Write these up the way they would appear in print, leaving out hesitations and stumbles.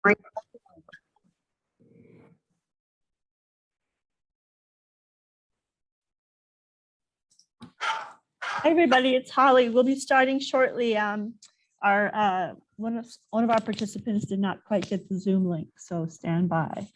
Hi, everybody, it's Holly. We'll be starting shortly. One of our participants did not quite get the Zoom link, so stand by.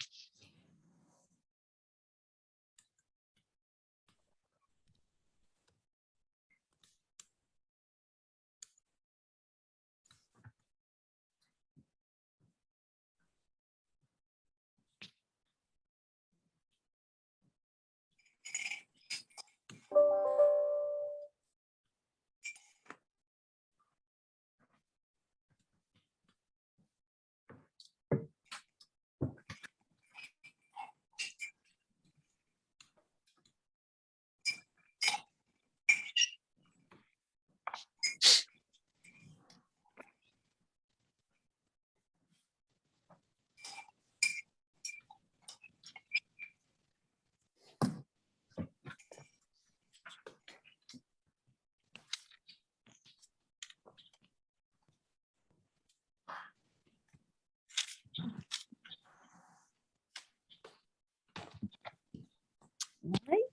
Right.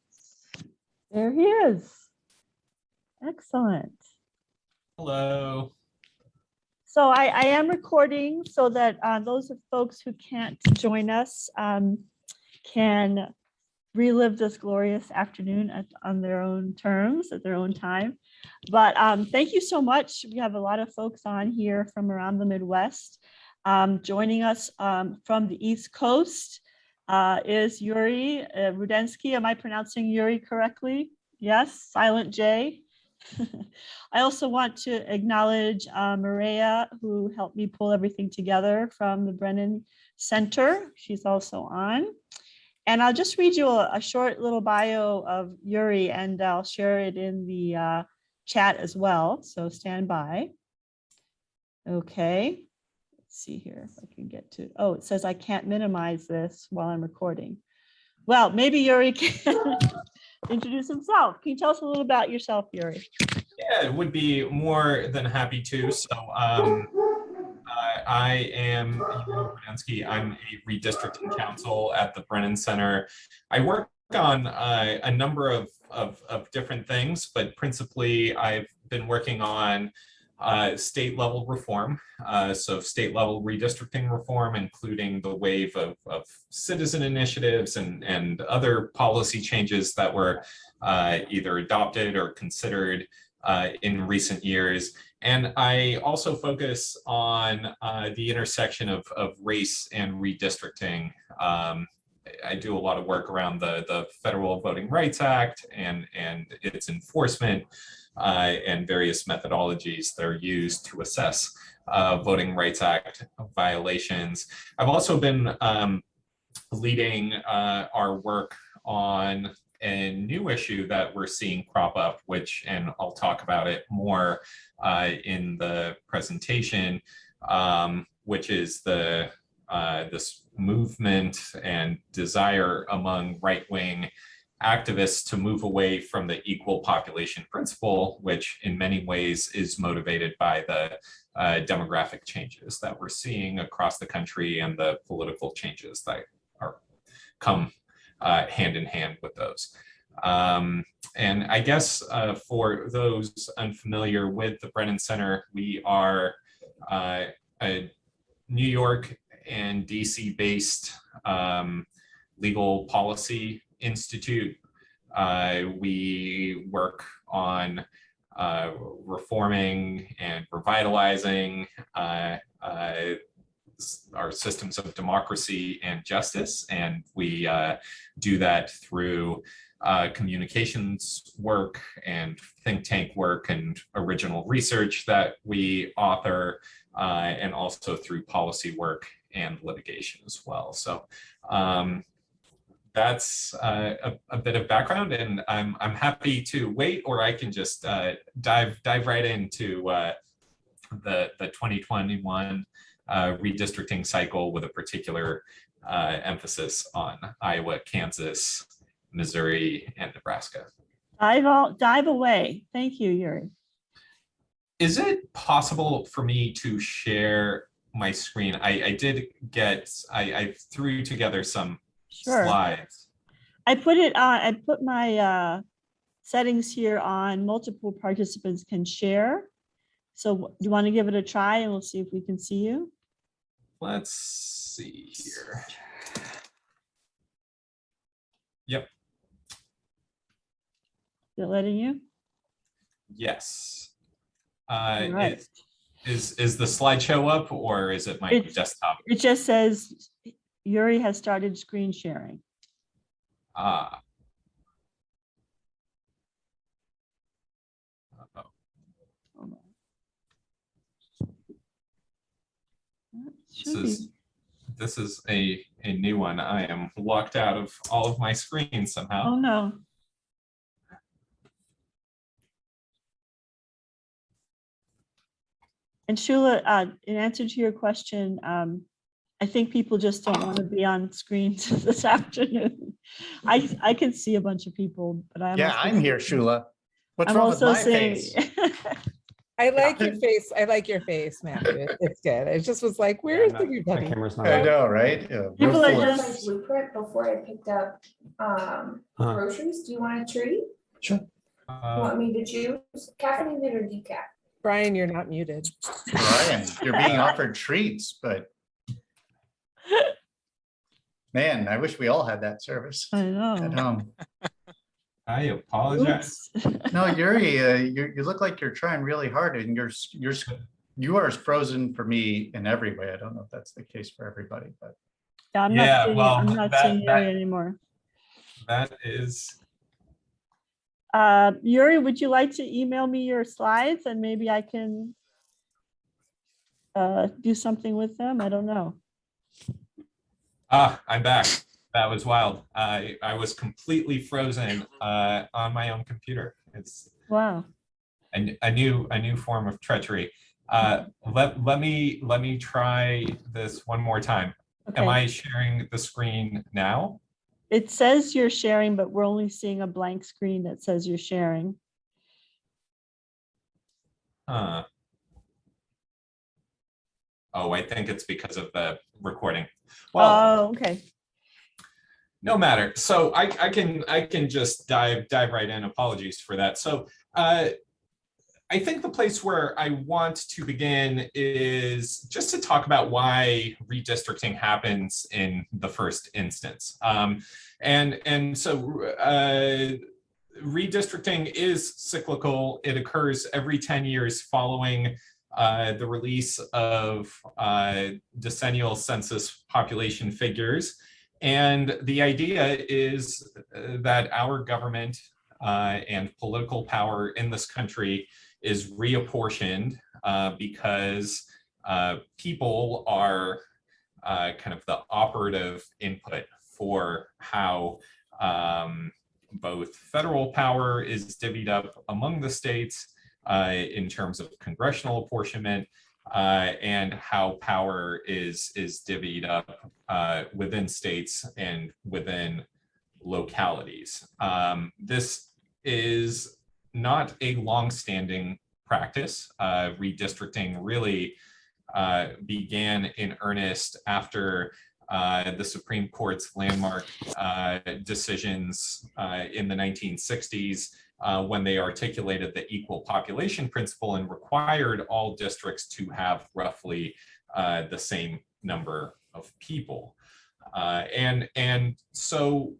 There he is. Excellent. Hello. So I am recording so that those of folks who can't join us can relive this glorious afternoon on their own terms, at their own time. But thank you so much. We have a lot of folks on here from around the Midwest. Joining us from the East Coast is Yurij Rudensky. Am I pronouncing Yuri correctly? Yes, silent J. I also want to acknowledge Maria, who helped me pull everything together from the Brennan Center. She's also on. And I'll just read you a short little bio of Yuri, and I'll share it in the chat as well. So stand by. Okay. Let's see here if I can get to, oh, it says I can't minimize this while I'm recording. Well, maybe Yuri can introduce himself. Can you tell us a little about yourself, Yuri? Yeah, it would be more than happy to. So I am Yurij Rudensky. I'm a redistricting counsel at the Brennan Center. I work on a number of different things, but principally I've been working on state level reform. So state level redistricting reform, including the wave of citizen initiatives and other policy changes that were either adopted or considered in recent years. And I also focus on the intersection of race and redistricting. I do a lot of work around the Federal Voting Rights Act and its enforcement and various methodologies that are used to assess Voting Rights Act violations. I've also been leading our work on a new issue that we're seeing crop up, and I'll talk about it more in the presentation, which is this movement and desire among right-wing activists to move away from the equal population principle, which in many ways is motivated by the demographic changes that we're seeing across the country and the political changes that come hand in hand with those. And I guess for those unfamiliar with the Brennan Center, we are a New York and DC based legal policy institute. We work on reforming and revitalizing our systems of democracy and justice, and we do that through communications work and think tank work and original research that we author, and also through policy work and litigation as well. So that's a bit of background, and I'm happy to wait, or I can just dive right into the 2021 redistricting cycle with a particular emphasis on Iowa, Kansas, Missouri, and Nebraska. Dive away. Thank you, Yuri. Is it possible for me to share my screen. I did get, I threw together some Sure. slides. I put it on, I put my settings here on multiple participants can share. So you want to give it a try and we'll see if we can see you. Let's see here. Yep. Is it letting you? Yes. Right. Is the slideshow up or is it my desktop? It just says Yuri has started screen sharing. Uh-oh. Hold on. This is a new one. I am locked out of all of my screens somehow. Oh no. And Shula, in answer to your question, I think people just don't want to be on screens this afternoon. I can see a bunch of people, but I'm here, Shula. What's I'm wrong with also my saying, face? I like your face. I like your face, Matthew. It's good. I just was like, where is the mute My button? camera's not I on. know, right? People are We're just- full. My blueprint before I picked up groceries. Do you want a treat? You want me to choose caffeinated or decaf? Brian, you're not muted. Brian, you're being offered treats, but man, I wish we all had that service I at know. home. I apologize. Oops. No, Yuri, you look like you're trying really hard, and you are frozen for me in every way. I don't know if that's the case for everybody, but Yeah, I'm Yeah, not seeing, well, I'm not that- seeing Yuri that- anymore. That is, Yuri, would you like to email me your slides and maybe I can do something with them? I don't know. I'm back. That was wild. I was completely frozen on my own computer. It's Wow. a new form of treachery. Let me try this one more time. Am Okay. I sharing the screen now? It says you're sharing, but we're only seeing a blank screen that says you're sharing. Oh, I think it's because of the recording. Well, Oh, okay. no matter. So I can just dive right in. Apologies for that. So I think the place where I want to begin is just to talk about why redistricting happens in the first instance. And so redistricting is cyclical. It occurs every 10 years following the release of decennial census population figures. And the idea is that our government and political power in this country is reapportioned because people are kind of the operative input for how both federal power is divvied up among the states in terms of congressional apportionment and how power is divvied up within states and within localities. This is not a long-standing practice. Redistricting really began in earnest after the Supreme Court's landmark decisions in the 1960s when they articulated the equal population principle and required all districts to have roughly the same number of people. And so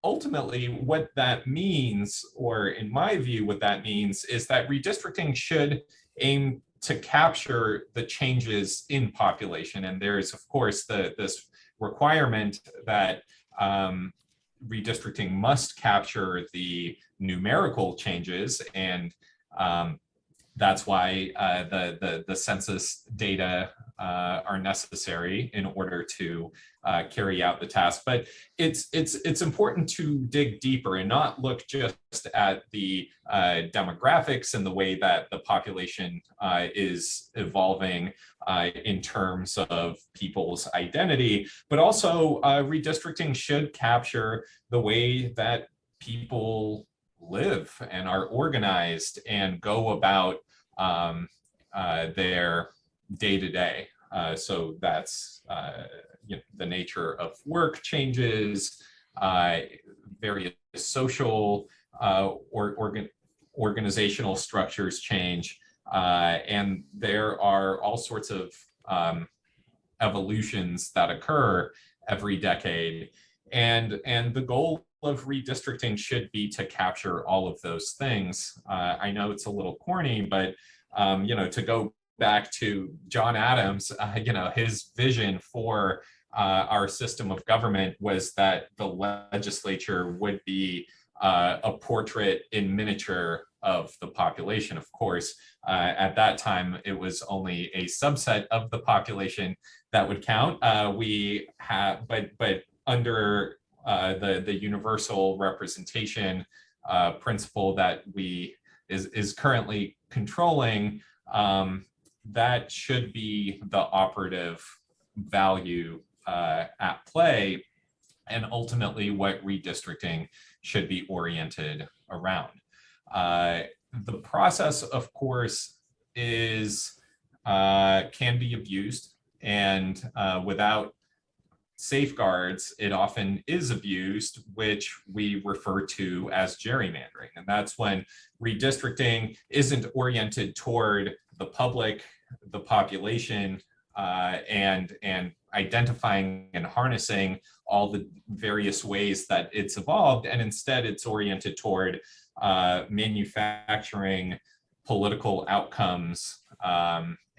ultimately, what that means, or in my view, what that means is that redistricting should aim to capture the changes in population. And there's, of course, this requirement that redistricting must capture the numerical changes. And that's why the census data are necessary in order to carry out the task. But it's important to dig deeper and not look just at the demographics and the way that the population is evolving in terms of people's identity, but also redistricting should capture the way that people live and are organized and go about their day-to-day. So that's the nature of work changes, various social organizational structures change, and there are all sorts of evolutions that occur every decade. And the goal of redistricting should be to capture all of those things. I know it's a little corny, but to go back to John Adams, his vision for our system of government was that the legislature would be a portrait in miniature of the population. Of course, at that time, it was only a subset of the population that would count. But under the universal representation principle that is currently controlling, that should be the operative value at play, and ultimately what redistricting should be oriented around. The process, of course, can be abused, and without safeguards, it often is abused, which we refer to as gerrymandering. And that's when redistricting isn't oriented toward the public, the population, and identifying and harnessing all the various ways that it's evolved, and instead it's oriented toward manufacturing political outcomes,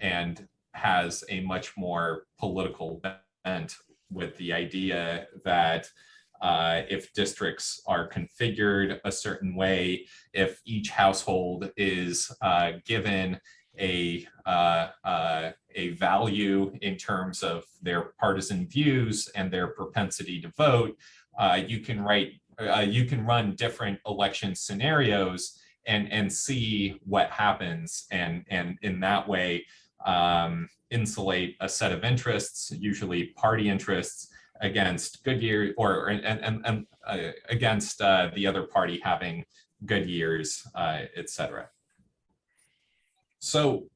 and has a much more political bent, with the idea that if districts are configured a certain way, if each household is given a value in terms of their partisan views and their propensity to vote, you can run different election scenarios and see what happens, and in that way insulate a set of interests, usually party interests, against good years, or against the other party having good years, etc. So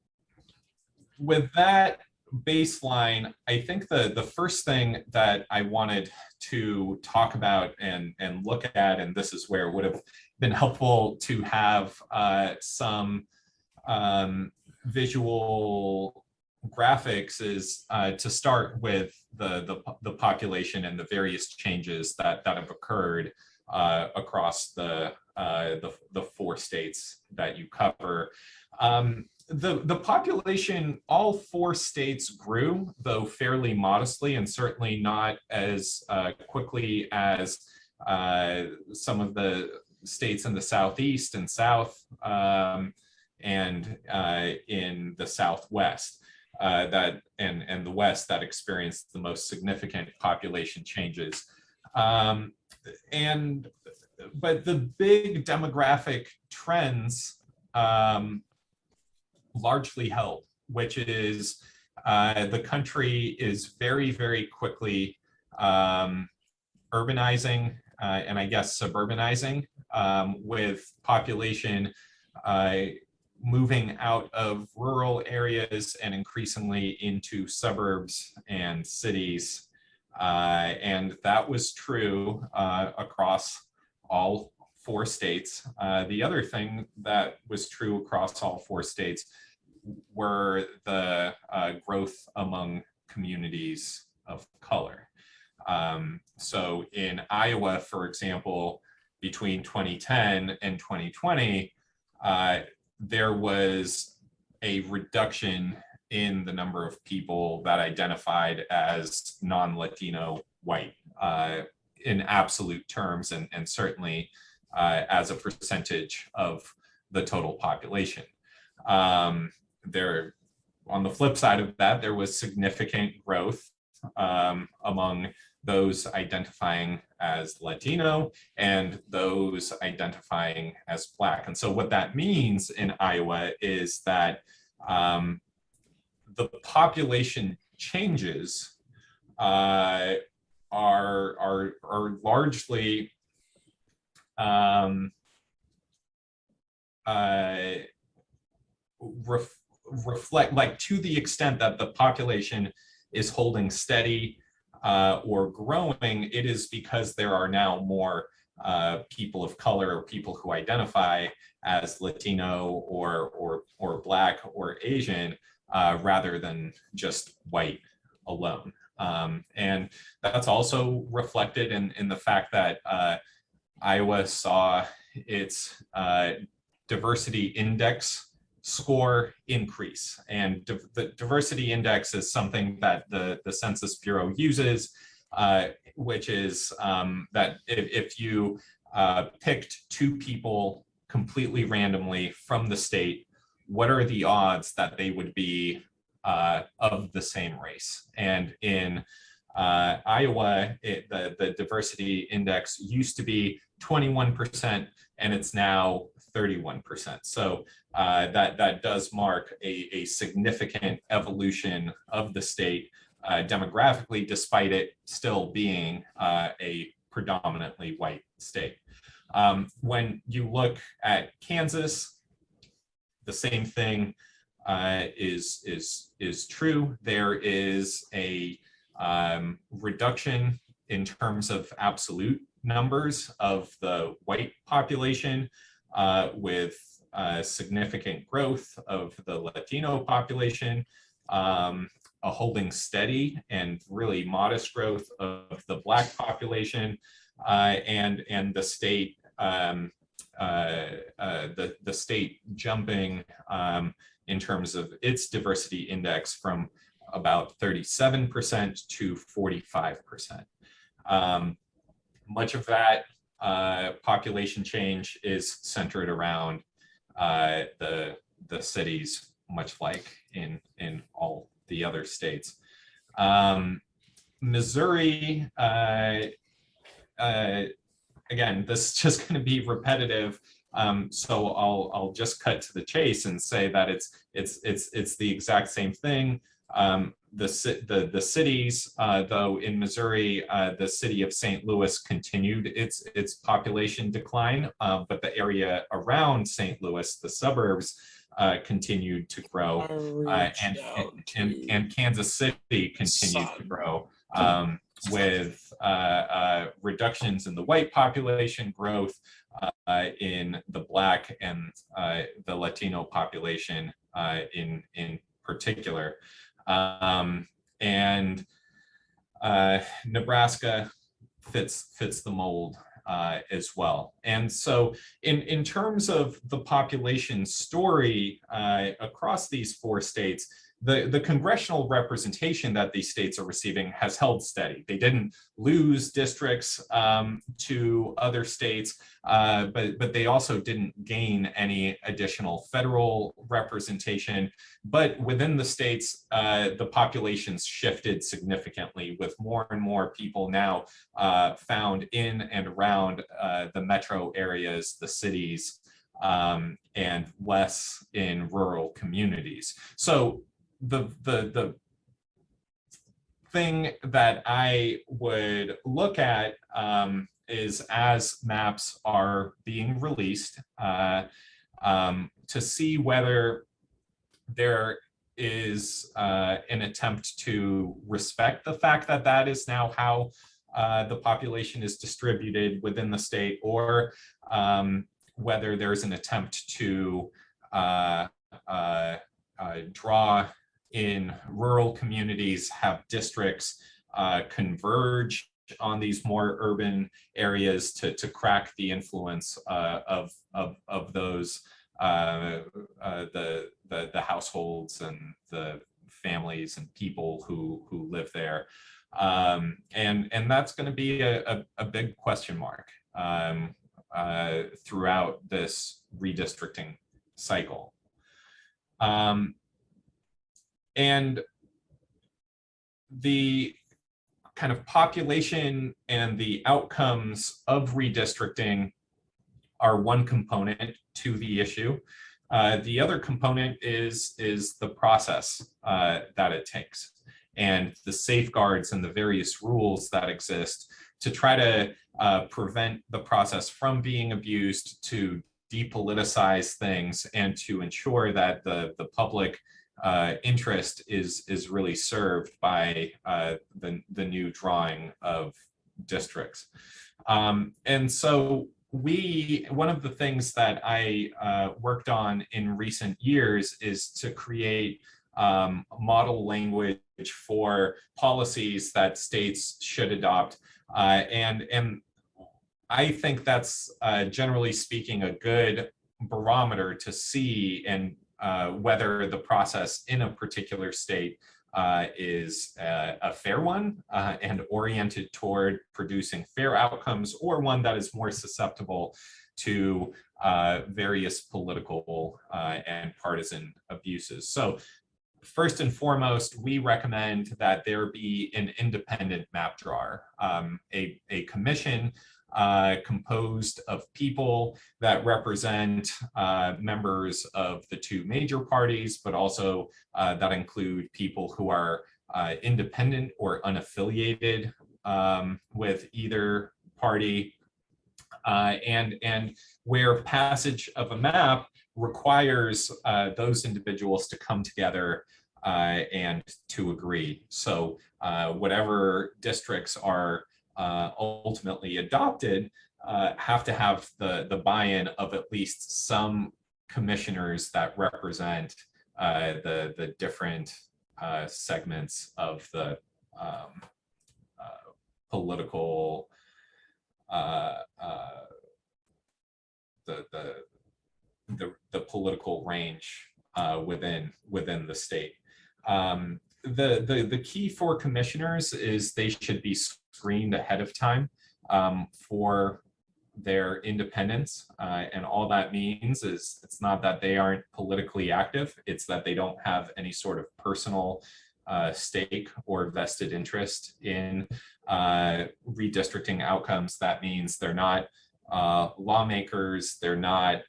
with that baseline, I think the first thing that I wanted to talk about and look at, and this is where it would have been helpful to have some visual graphics, is to start with the population and the various changes that have occurred across the 4 states that you cover. The population, all 4 states grew, though fairly modestly, and certainly not as quickly as some of the states in the Southeast and South, and in the Southwest and the West, that experienced the most significant population changes. But the big demographic trends largely held, which is the country is very, very quickly urbanizing and I guess suburbanizing, with population moving out of rural areas and increasingly into suburbs and cities. And that was true across all 4 states. The other thing that was true across all 4 states were the growth among communities of color. So in Iowa, for example, between 2010 and 2020, there was a reduction in the number of people that identified as non-Latino white in absolute terms, and certainly as a percentage of the total population. On the flip side of that, there was significant growth among those identifying as Latino and those identifying as Black. And so what that means in Iowa is that the population changes are largely reflect, like, to the extent that the population is holding steady or growing, it is because there are now more people of color or people who identify as Latino or Black or Asian rather than just white alone. And that's also reflected in the fact that Iowa saw its diversity index score increase. And the diversity index is something that the Census Bureau uses, which is that if you picked two people completely randomly from the state, what are the odds that they would be of the same race? And in Iowa, the diversity index used to be 21%, and it's now 31%. So that does mark a significant evolution of the state demographically, despite it still being a predominantly white state. When you look at Kansas, the same thing is true. There is a reduction in terms of absolute numbers of the white population, with significant growth of the Latino population, a holding steady and really modest growth of the Black population, and the state the state jumping in terms of its diversity index from about 37% to 45%. Much of that population change is centered around the cities, much like in all the other states. Missouri, again, this is just going to be repetitive, so I'll just cut to the chase and say that it's the exact same thing. The cities, though, in Missouri, the city of St. Louis continued its population decline, but the area around St. Louis, the suburbs, continued to grow, and Kansas City continued to grow, with reductions in the white population, growth in the Black and the Latino population in particular. And Nebraska fits the mold as well. And so in terms of the population story across these four states, the congressional representation that these states are receiving has held steady. They didn't lose districts to other states, but they also didn't gain any additional federal representation. But within the states, the populations shifted significantly, with more and more people now found in and around the metro areas, the cities, and less in rural communities. So the thing that I would look at is, as maps are being released, to see whether there is an attempt to respect the fact that that is now how the population is distributed within the state, or whether there's an attempt to draw in rural communities, have districts converge on these more urban areas to crack the influence of those the households and the families and people who live there, and that's going to be a big question mark throughout this redistricting cycle. And the kind of population and the outcomes of redistricting are one component to the issue. The other component is the process that it takes, and the safeguards and the various rules that exist to try to prevent the process from being abused, to depoliticize things and to ensure that the public interest is really served by the new drawing of districts. And so one of the things that I worked on in recent years is to create model language for policies that states should adopt. And I think that's generally speaking a good barometer to see and whether the process in a particular state is a fair one and oriented toward producing fair outcomes, or one that is more susceptible to various political and partisan abuses. So first and foremost, we recommend that there be an independent map drawer, a commission composed of people that represent members of the two major parties, but also that include people who are independent or unaffiliated with either party, and where passage of a map requires those individuals to come together and to agree. So whatever districts are ultimately adopted have to have the buy-in of at least some commissioners that represent the different segments of the political the political range within the state. The key for commissioners is they should be screened ahead of time for their independence. And all that means is it's not that they aren't politically active, it's that they don't have any sort of personal stake or vested interest in redistricting outcomes. That means they're not lawmakers, they're not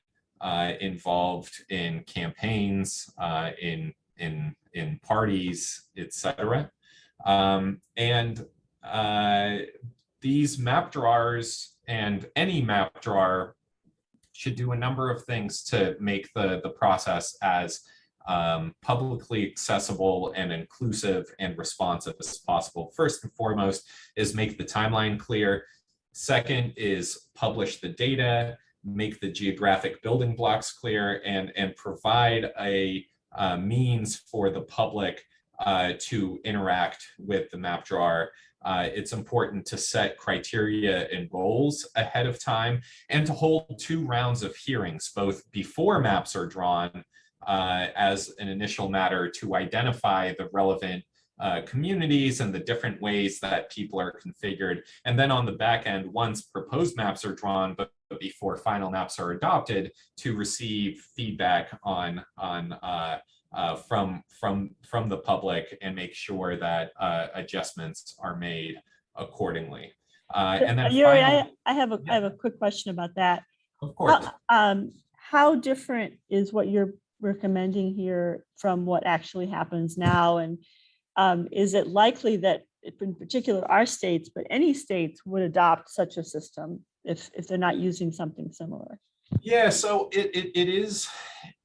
involved in campaigns, in parties, etc. And these map drawers and any map drawer should do a number of things to make the process as publicly accessible and inclusive and responsive as possible. First and foremost is make the timeline clear. Second is publish the data, make the geographic building blocks clear, and provide a means for the public to interact with the map drawer. It's important to set criteria and goals ahead of time and to hold 2 rounds of hearings, both before maps are drawn as an initial matter to identify the relevant communities and the different ways that people are configured. And then on the back end, once proposed maps are drawn, but before final maps are adopted, to receive feedback on from the public and make sure that adjustments are made accordingly. And then Yuri, finally, I have a quick question about that. of course. How different is what you're recommending here from what actually happens now? And is it likely that, in particular our states, but any states would adopt such a system if they're not using something similar? Yeah, so it is,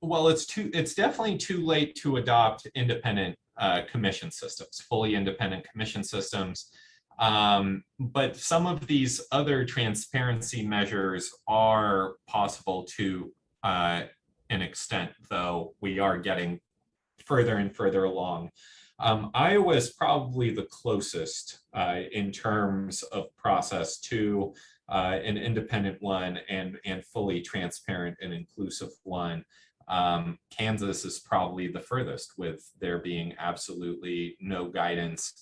well, it's definitely too late to adopt independent commission systems, fully independent commission systems. But some of these other transparency measures are possible to an extent, though we are getting further and further along. Iowa is probably the closest in terms of process to an independent one and fully transparent and inclusive one. Kansas is probably the furthest, with there being absolutely no guidance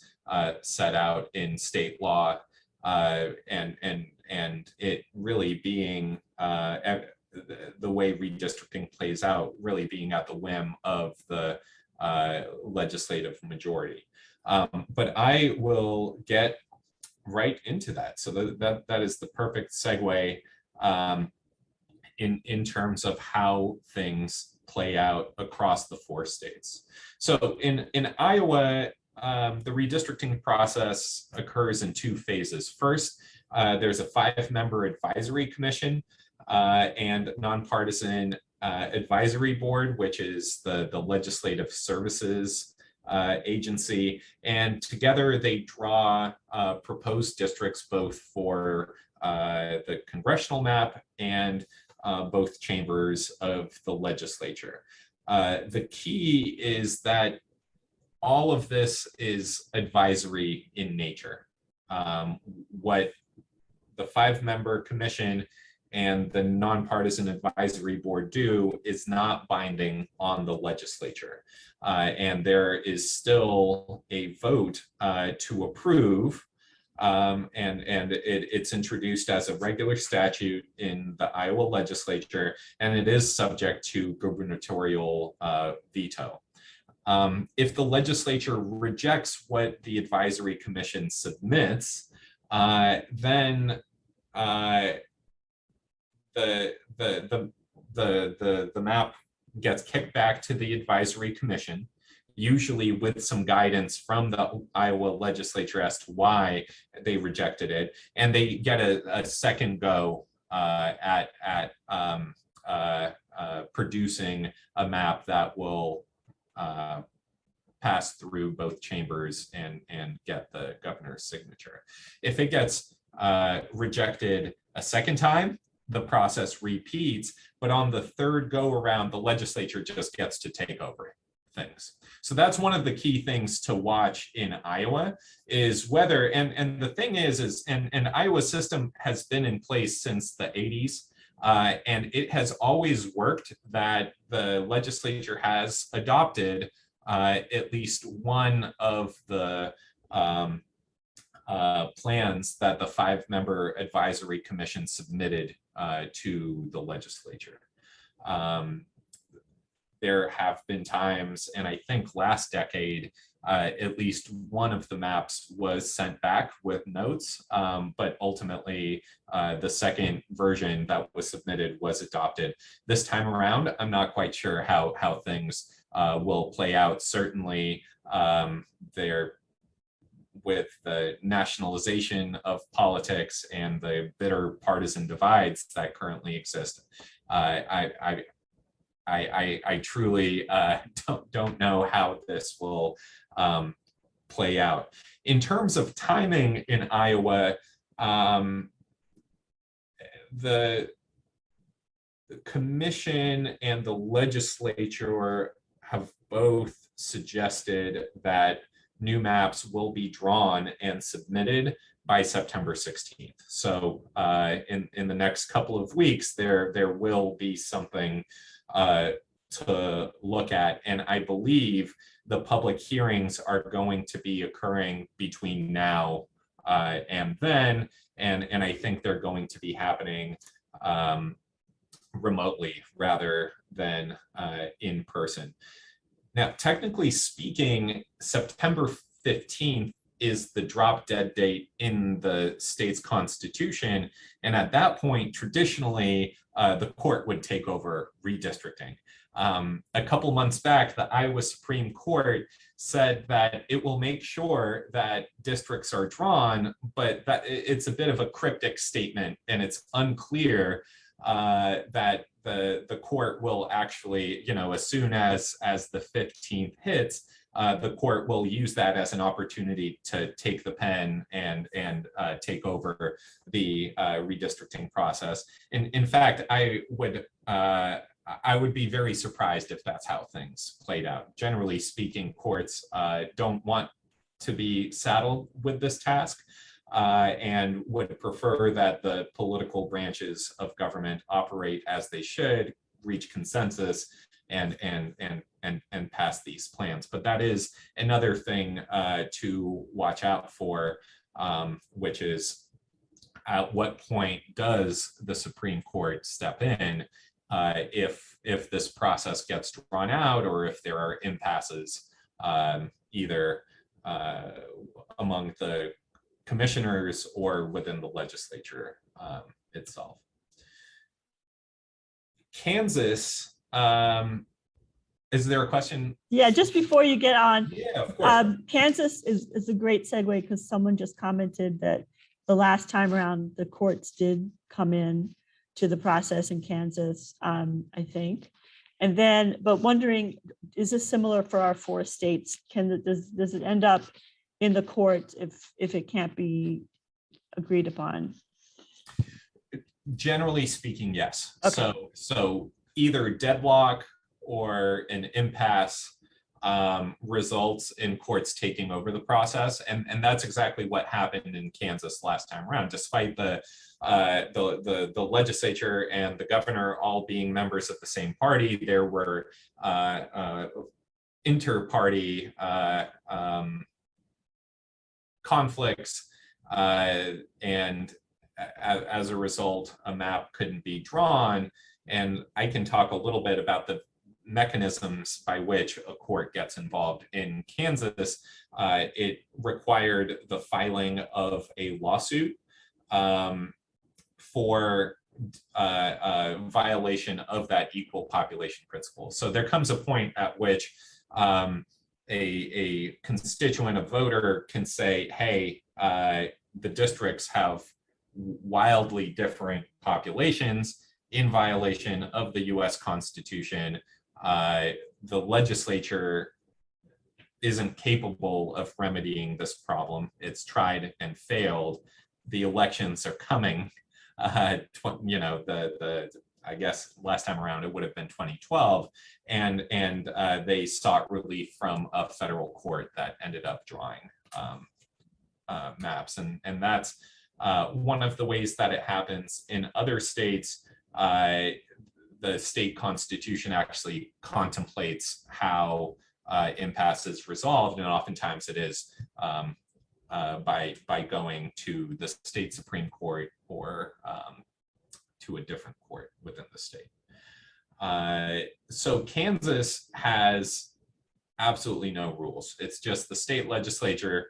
set out in state law, and it really being the way redistricting plays out, really being at the whim of the legislative majority. But I will get right into that. So that is the perfect segue in terms of how things play out across the 4 states. So in Iowa, the redistricting process occurs in 2 phases. First, there's a 5-member advisory commission and nonpartisan advisory board, which is the legislative services agency. And together they draw proposed districts both for the congressional map and both chambers of the legislature. The key is that all of this is advisory in nature. What the 5-member commission and the nonpartisan advisory board do is not binding on the legislature. And there is still a vote to approve, and it's introduced as a regular statute in the Iowa legislature, and it is subject to gubernatorial veto. If the legislature rejects what the advisory commission submits, then the map gets kicked back to the advisory commission, usually with some guidance from the Iowa legislature as to why they rejected it, and they get a second go at producing a map that will pass through both chambers and get the governor's signature. If it gets rejected a second time, the process repeats, but on the third go around, the legislature just gets to take over things. So that's one of the key things to watch in Iowa is whether, and the thing is Iowa's system has been in place since the 80s, and it has always worked that the legislature has adopted at least one of the plans that the 5-member advisory commission submitted to the legislature. There have been times, and I think last decade, at least one of the maps was sent back with notes, but ultimately the second version that was submitted was adopted. This time around, I'm not quite sure how things will play out. Certainly, there, with the nationalization of politics and the bitter partisan divides that currently exist, I truly don't know how this will play out. In terms of timing in Iowa, the commission and the legislature have both suggested that new maps will be drawn and submitted by September 16th. So in the next couple of weeks, there will be something to look at. And I believe the public hearings are going to be occurring between now and then. And I think they're going to be happening remotely rather than in person. Now, technically speaking, September 15th is the drop dead date in the state's constitution. And at that point, traditionally, the court would take over redistricting. A couple months back, the Iowa Supreme Court said that it will make sure that districts are drawn, but that it's a bit of a cryptic statement, and it's unclear that the court will actually, as soon as the 15th hits, the court will use that as an opportunity to take the pen and take over the redistricting process. In fact, I would be very surprised if that's how things played out. Generally speaking, courts don't want to be saddled with this task. And would prefer that the political branches of government operate as they should, reach consensus, and pass these plans. But that is another thing to watch out for, which is at what point does the Supreme Court step in if this process gets drawn out, or if there are impasses either among the commissioners or within the legislature itself. Kansas, is there a question? Yeah, just before you get on, Yeah, of course. Kansas is a great segue because someone just commented that the last time around the courts did come in to the process in Kansas, I think. And then, but wondering, is this similar for our 4 states? Does it end up in the court if it can't be agreed upon? Generally speaking, yes. Okay. So either deadlock or an impasse results in courts taking over the process, and that's exactly what happened in Kansas last time around. Despite the legislature and the governor all being members of the same party, there were inter-party conflicts, and as a result, a map couldn't be drawn. And I can talk a little bit about the mechanisms by which a court gets involved. In Kansas, it required the filing of a lawsuit for violation of that equal population principle. So there comes a point at which a constituent, a voter, can say, hey, the districts have wildly different populations in violation of the US Constitution. The legislature isn't capable of remedying this problem. It's tried and failed. The elections are coming. I guess last time around it would have been 2012, and they sought relief from a federal court that ended up drawing maps, and that's one of the ways that it happens. In other states, the state constitution actually contemplates how impasse is resolved, and oftentimes it is by going to the state Supreme Court or to a different court within the state. So Kansas has absolutely no rules. It's just the state legislature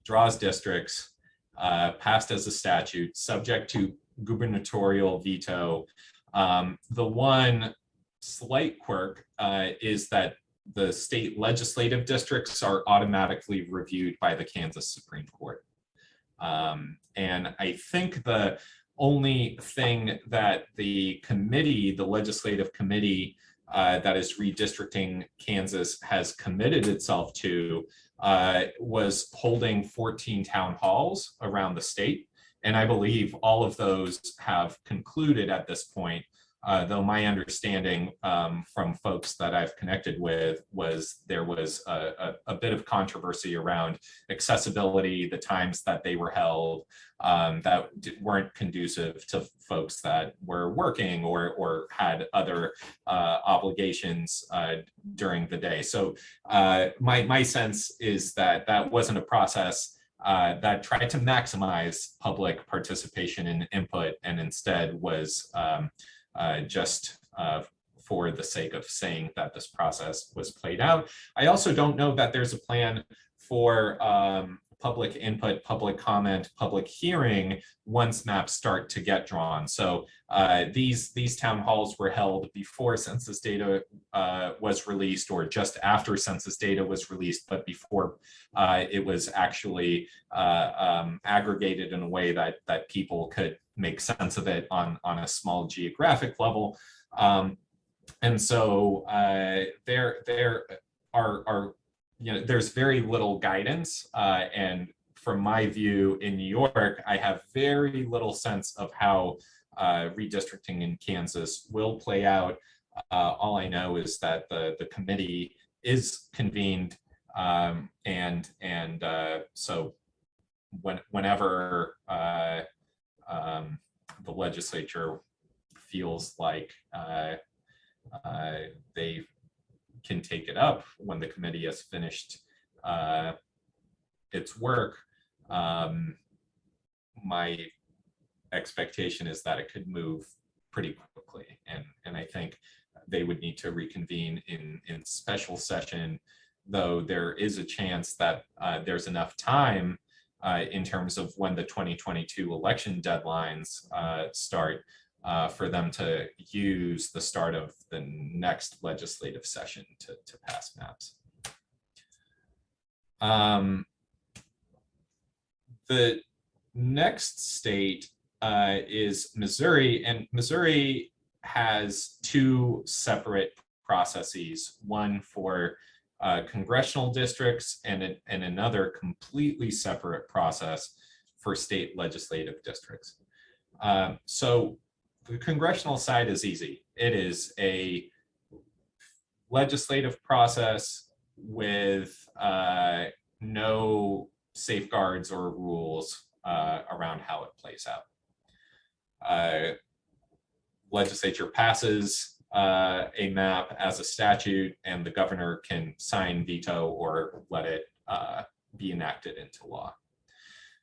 draws districts, passed as a statute, subject to gubernatorial veto. The one slight quirk is that the state legislative districts are automatically reviewed by the Kansas Supreme Court. And I think the only thing that the committee, the legislative committee that is redistricting Kansas, has committed itself to was holding 14 town halls around the state. And I believe all of those have concluded at this point, though my understanding from folks that I've connected with was there was a bit of controversy around accessibility, the times that they were held, that weren't conducive to folks that were working or had other obligations during the day. So my sense is that that wasn't a process that tried to maximize public participation and input, and instead was just for the sake of saying that this process was played out. I also don't know that there's a plan for public input, public comment, public hearing once maps start to get drawn. So these town halls were held before census data was released, or just after census data was released, but before it was actually aggregated in a way that people could make sense of it on a small geographic level. And so there are there's very little guidance, and from my view in New York, I have very little sense of how redistricting in Kansas will play out. All I know is that the committee is convened, and so whenever the legislature feels like they can take it up, when the committee has finished its work, my expectation is that it could move pretty quickly, and I think they would need to reconvene in special session, though there is a chance that there's enough time in terms of when the 2022 election deadlines start for them to use the start of the next legislative session to pass maps. The next state is Missouri, and Missouri has two separate processes, one for congressional districts and another completely separate process for state legislative districts. So the congressional side is easy. It is a legislative process with no safeguards or rules around how it plays out. Legislature passes a map as a statute, and the governor can sign, veto, or let it be enacted into law.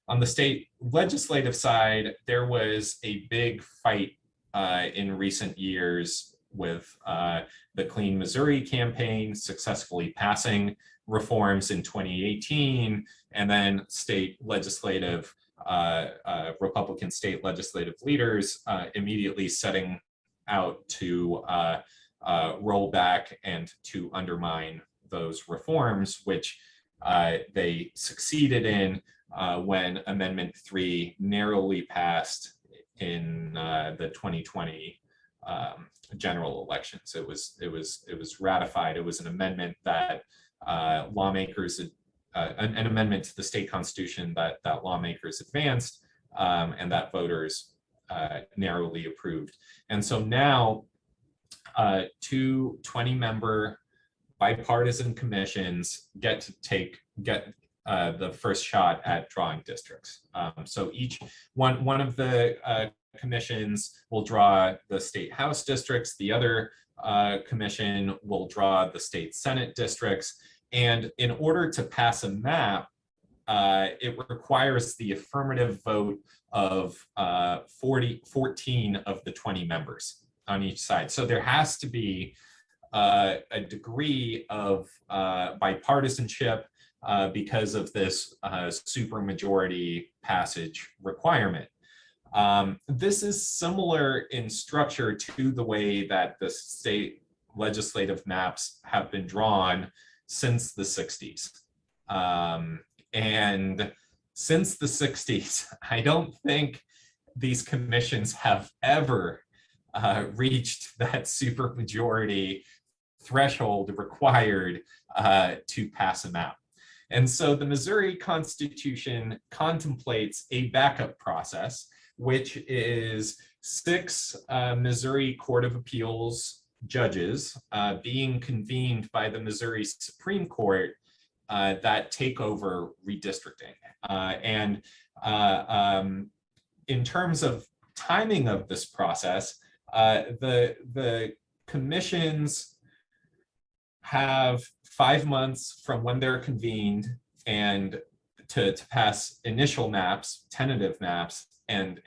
On the state legislative side, there was a big fight in recent years with the Clean Missouri campaign successfully passing reforms in 2018, and then state legislative, Republican state legislative leaders immediately setting out to roll back and to undermine those reforms, which they succeeded in when Amendment 3 narrowly passed in the 2020 general elections. It was ratified. It was an amendment that lawmakers, an amendment to the state constitution that lawmakers advanced and that voters narrowly approved. And so now two 20-member bipartisan commissions get the first shot at drawing districts. So each one of the commissions will draw the state house districts, the other commission will draw the state senate districts. And in order to pass a map, it requires the affirmative vote of 14 of the 20 members on each side. So there has to be a degree of bipartisanship because of this supermajority passage requirement. This is similar in structure to the way that the state legislative maps have been drawn since the 60s. And since the 60s, I don't think these commissions have ever reached that supermajority threshold required to pass a map. And so the Missouri Constitution contemplates a backup process, which is 6 Missouri Court of Appeals judges being convened by the Missouri Supreme Court that take over redistricting. And in terms of timing of this process, the commissions have 5 months from when they're convened and to pass initial maps, tentative maps, and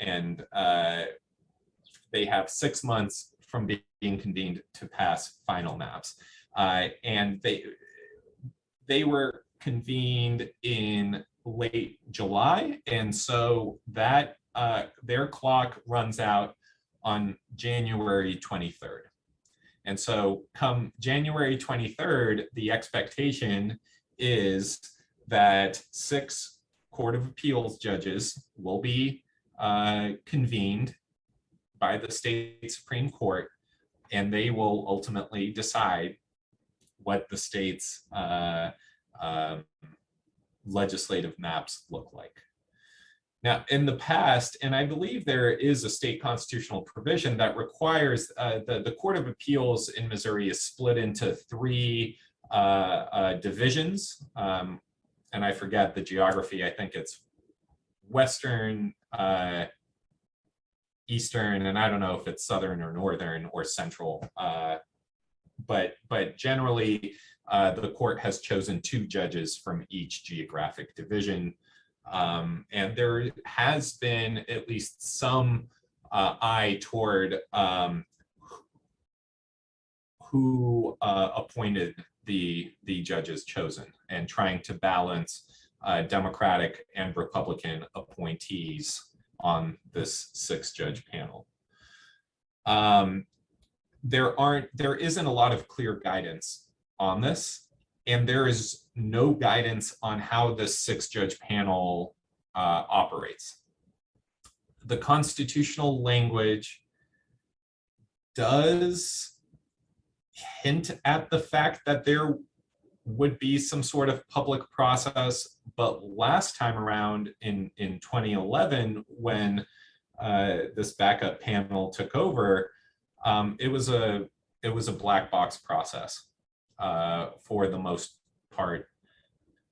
they have 6 months from being convened to pass final maps. And they were convened in late July, and so that their clock runs out on January 23rd. And so come January 23rd, the expectation is that 6 Court of Appeals judges will be convened by the state Supreme Court, and they will ultimately decide what the state's legislative maps look like. Now, in the past, and I believe there is a state constitutional provision that requires the Court of Appeals in Missouri is split into 3 divisions, and I forget the geography. I think it's Western, Eastern, and I don't know if it's Southern or Northern or Central, but generally the court has chosen 2 judges from each geographic division. And there has been at least some eye toward who appointed the judges chosen and trying to balance Democratic and Republican appointees on this 6-judge panel. There isn't a lot of clear guidance on this, and there is no guidance on how the 6-judge panel operates. the constitutional language does hint at the fact that there would be some sort of public process, but last time around in 2011, when this backup panel took over, it was a black box process for the most part,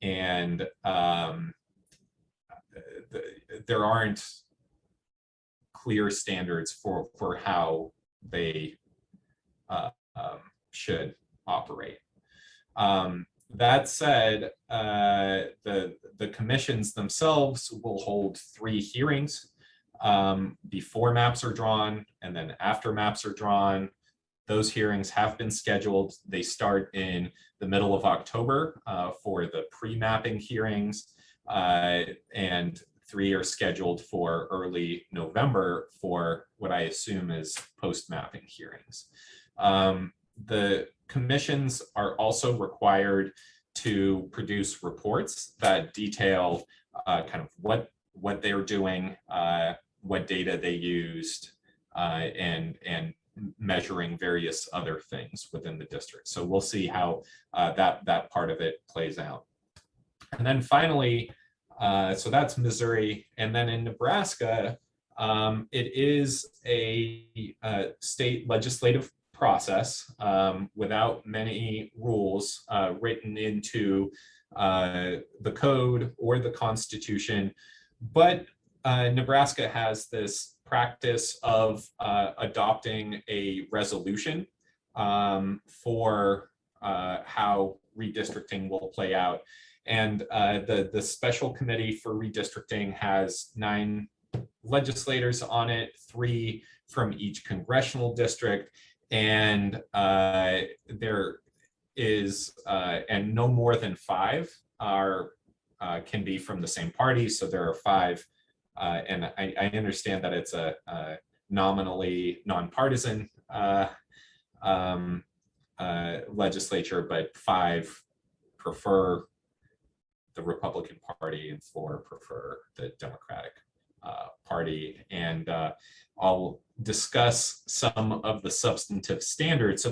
and there aren't clear standards for how they should operate. That said, the commissions themselves will hold 3 hearings before maps are drawn and then after maps are drawn. Those hearings have been scheduled. They start in the middle of October for the pre-mapping hearings, and 3 are scheduled for early November for what I assume is post-mapping hearings. The commissions are also required to produce reports that detail kind of what they are doing, what data they used, and measuring various other things within the district. So we'll see how that part of it plays out. And then finally, so that's Missouri. And then in Nebraska, it is a state legislative process without many rules written into the code or the Constitution. But Nebraska has this practice of adopting a resolution for how redistricting will play out. And the special committee for redistricting has 9 legislators on it, 3 from each congressional district. And there is, and no more than 5 are can be from the same party. So there are 5, and I understand that it's a nominally nonpartisan legislature, but 5 prefer the Republican Party and 4 prefer the Democratic Party. And I'll discuss some of the substantive standards. So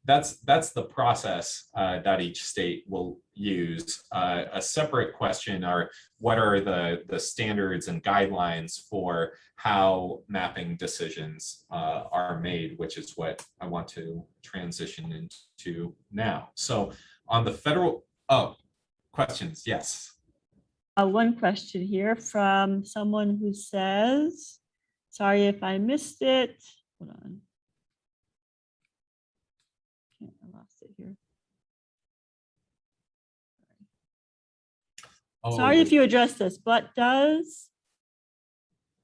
that's the process that each state will use. A separate question are what are the standards and guidelines for how mapping decisions are made, which is what I want to transition into now. So on the federal, questions, yes. One question here from someone who says, sorry if I missed it. Hold on. I lost it here. Sorry if you addressed this, but does,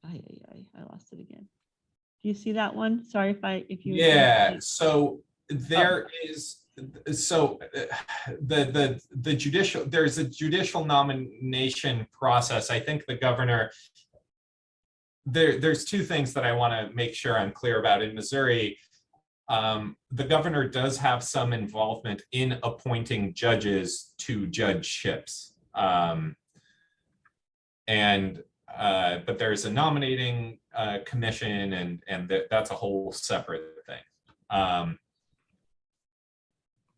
I lost it again. Do you see that one? Sorry if you. Yeah, so there is, so the judicial, there's a judicial nomination process. I think the governor, there's 2 things that I want to make sure I'm clear about. In Missouri, the governor does have some involvement in appointing judges to judgeships. But there's a nominating commission, and that's a whole separate thing.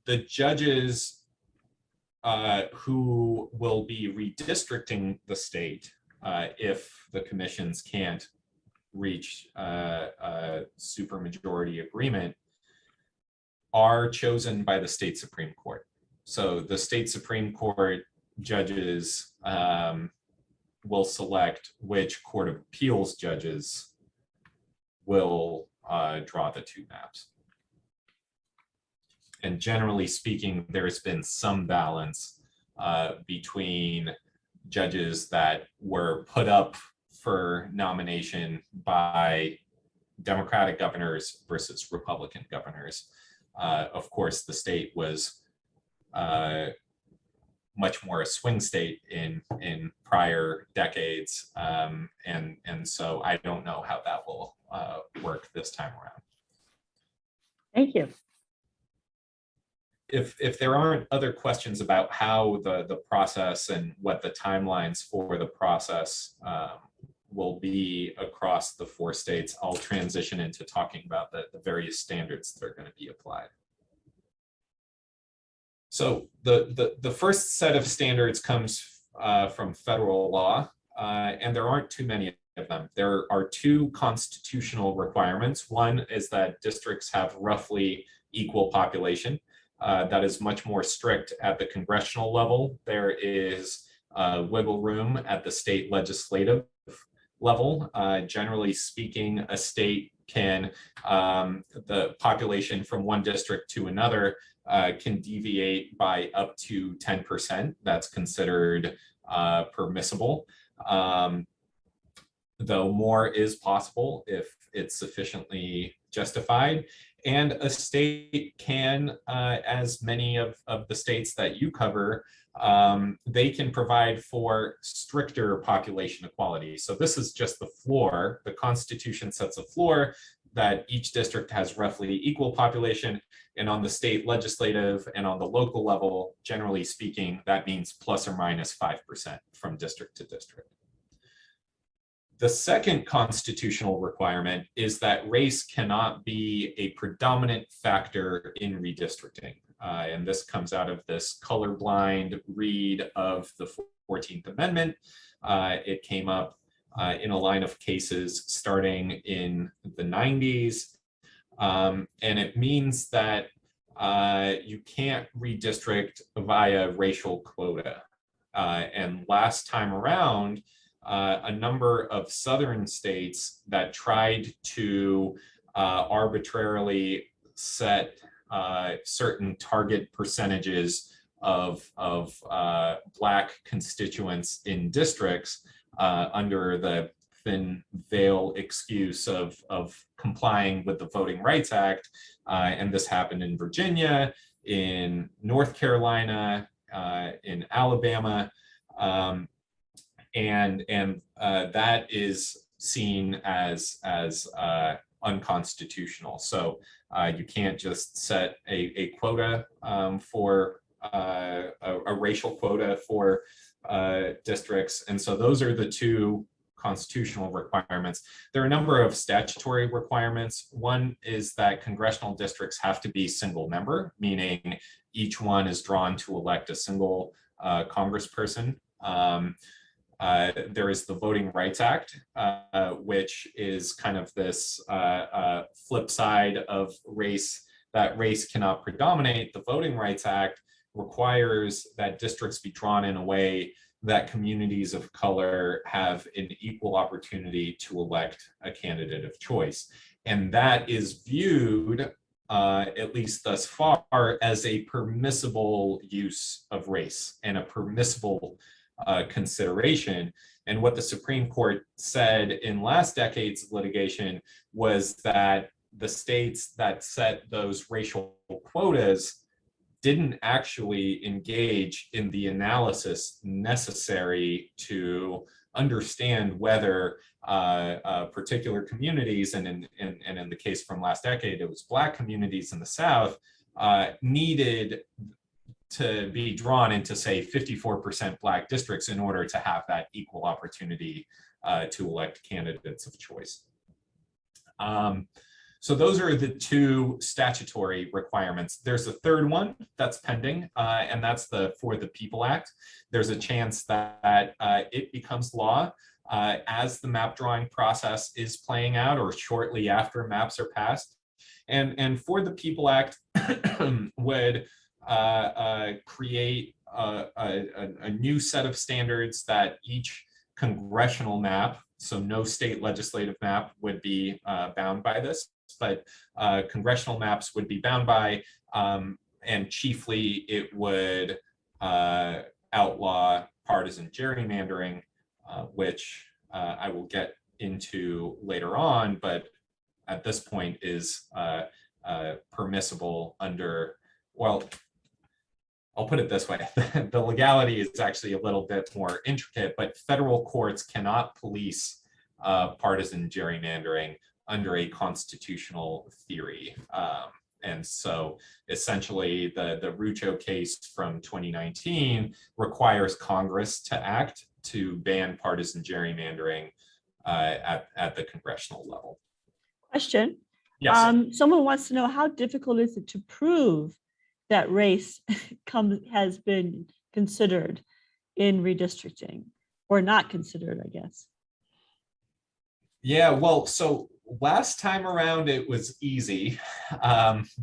The judges who will be redistricting the state, if the commissions can't reach a supermajority agreement, are chosen by the state Supreme Court. So the state Supreme Court judges will select which Court of Appeals judges will draw the 2 maps. And generally speaking, there's been some balance between judges that were put up for nomination by Democratic governors versus Republican governors. Of course, the state was much more a swing state in prior decades. And so I don't know how that will work this time around. Thank you. If there aren't other questions about how the process and what the timelines for the process will be across the 4 states. I'll transition into talking about the various standards that are going to be applied. So the first set of standards comes from federal law, and there aren't too many of them. There are 2 constitutional requirements. One is that districts have roughly equal population. That is much more strict at the congressional level. There is wiggle room at the state legislative level. Generally speaking, a state can, the population from one district to another can deviate by up to 10%. That's considered permissible. Though more is possible if it's sufficiently justified. And a state can, as many of the states that you cover, they can provide for stricter population equality. So this is just the floor. The Constitution sets a floor that each district has roughly equal population, and on the state legislative and on the local level, generally speaking, that means plus or minus 5% from district to district. The second constitutional requirement is that race cannot be a predominant factor in redistricting. And this comes out of this colorblind read of the 14th Amendment. It came up in a line of cases starting in the 90s. And it means that you can't redistrict via racial quota. And last time around, a number of southern states that tried to arbitrarily set certain target percentages of Black constituents in districts under the thin veil excuse of complying with the Voting Rights Act. And this happened in Virginia, in North Carolina, in Alabama. And that is seen as unconstitutional. So you can't just set a quota for a racial quota for districts. And so those are the 2 constitutional requirements. There are a number of statutory requirements. One is that congressional districts have to be single member, meaning each one is drawn to elect a single congressperson. There is the Voting Rights Act, which is kind of this flip side of race, that race cannot predominate. The Voting Rights Act requires that districts be drawn in a way that communities of color have an equal opportunity to elect a candidate of choice. And that is viewed, at least thus far, as a permissible use of race and a permissible consideration. And what the Supreme Court said in last decade's litigation was that the states that set those racial quotas didn't actually engage in the analysis necessary to understand whether particular communities, and in the case from last decade, it was Black communities in the South, needed to be drawn into, say, 54% Black districts in order to have that equal opportunity to elect candidates of choice. So those are the 2 statutory requirements. There's a third one that's pending, and that's the For the People Act. There's a chance that it becomes law as the map drawing process is playing out or shortly after maps are passed. And For the People Act would create a new set of standards that each congressional map, so no state legislative map, would be bound by this, but congressional maps would be bound by, and chiefly it would outlaw partisan gerrymandering, which I will get into later on, but at this point is permissible under, well, I'll put it this way, the legality is actually a little bit more intricate, but federal courts cannot police partisan gerrymandering under a constitutional theory. And so essentially the Rucho case from 2019 requires Congress to act to ban partisan gerrymandering at the congressional level. Question. Yes. Someone wants to know, how difficult is it to prove that race has been considered in redistricting, or not considered, I guess? Yeah, well, so last time around it was easy,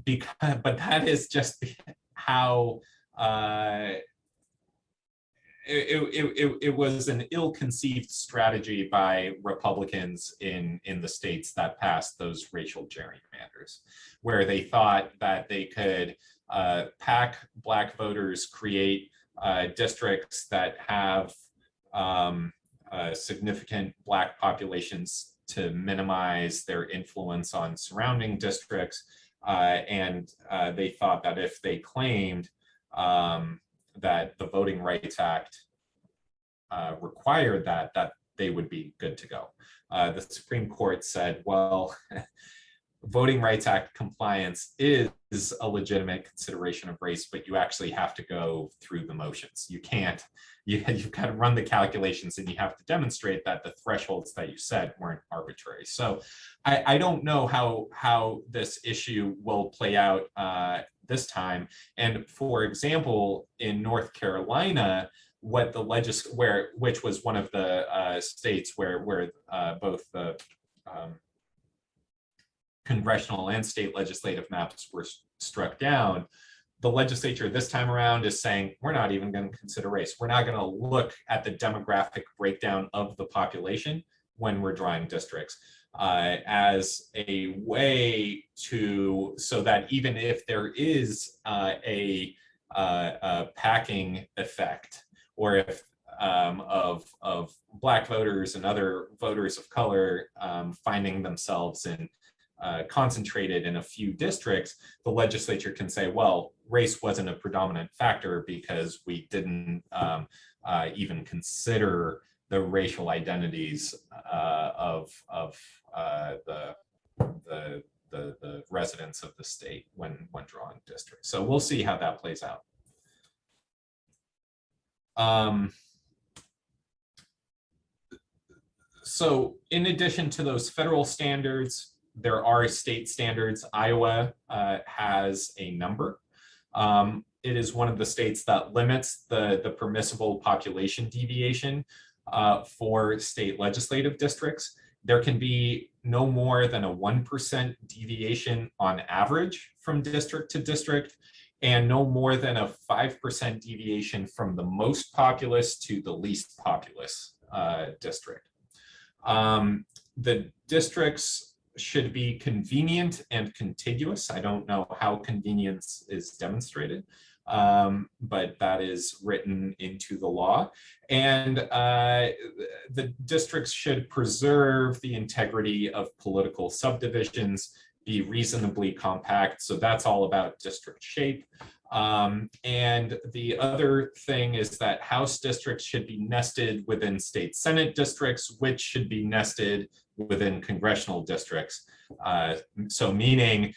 because, but that is just how it was an ill-conceived strategy by Republicans in the states that passed those racial gerrymanders, where they thought that they could pack Black voters, create districts that have significant Black populations to minimize their influence on surrounding districts, and they thought that if they claimed that the Voting Rights Act required that they would be good to go. The Supreme Court said, well, Voting Rights Act compliance is a legitimate consideration of race, but you actually have to go through the motions. You can't, you've got to run the calculations, and you have to demonstrate that the thresholds that you set weren't arbitrary. So I don't know how this issue will play out this time. And for example, in North Carolina, what the which was one of the states where both the congressional and state legislative maps were struck down, the legislature this time around is saying, we're not even going to consider race. We're not going to look at the demographic breakdown of the population when we're drawing districts, as a way to, so that even if there is a packing effect, or if of Black voters and other voters of color finding themselves in concentrated in a few districts, the legislature can say, well, race wasn't a predominant factor because we didn't even consider the racial identities of the residents of the state when drawing districts. So we'll see how that plays out. So in addition to those federal standards, there are state standards. Iowa has a number. It is one of the states that limits the permissible population deviation for state legislative districts. There can be no more than a 1% deviation on average from district to district, and no more than a 5% deviation from the most populous to the least populous district. The districts should be convenient and contiguous. I don't know how convenience is demonstrated, but that is written into the law. And the districts should preserve the integrity of political subdivisions, be reasonably compact. So that's all about district shape. And the other thing is that House districts should be nested within state Senate districts, which should be nested within congressional districts. So meaning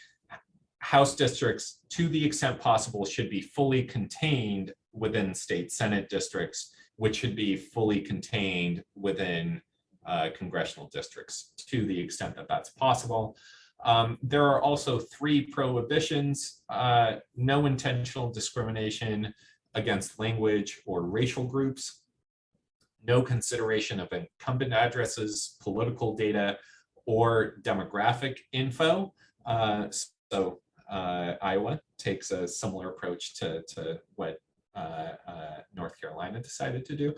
House districts, to the extent possible, should be fully contained within state Senate districts, which should be fully contained within congressional districts, to the extent that that's possible. There are also 3 prohibitions: no intentional discrimination against language or racial groups, no consideration of incumbent addresses, political data, or demographic info. So Iowa takes a similar approach to what North Carolina decided to do.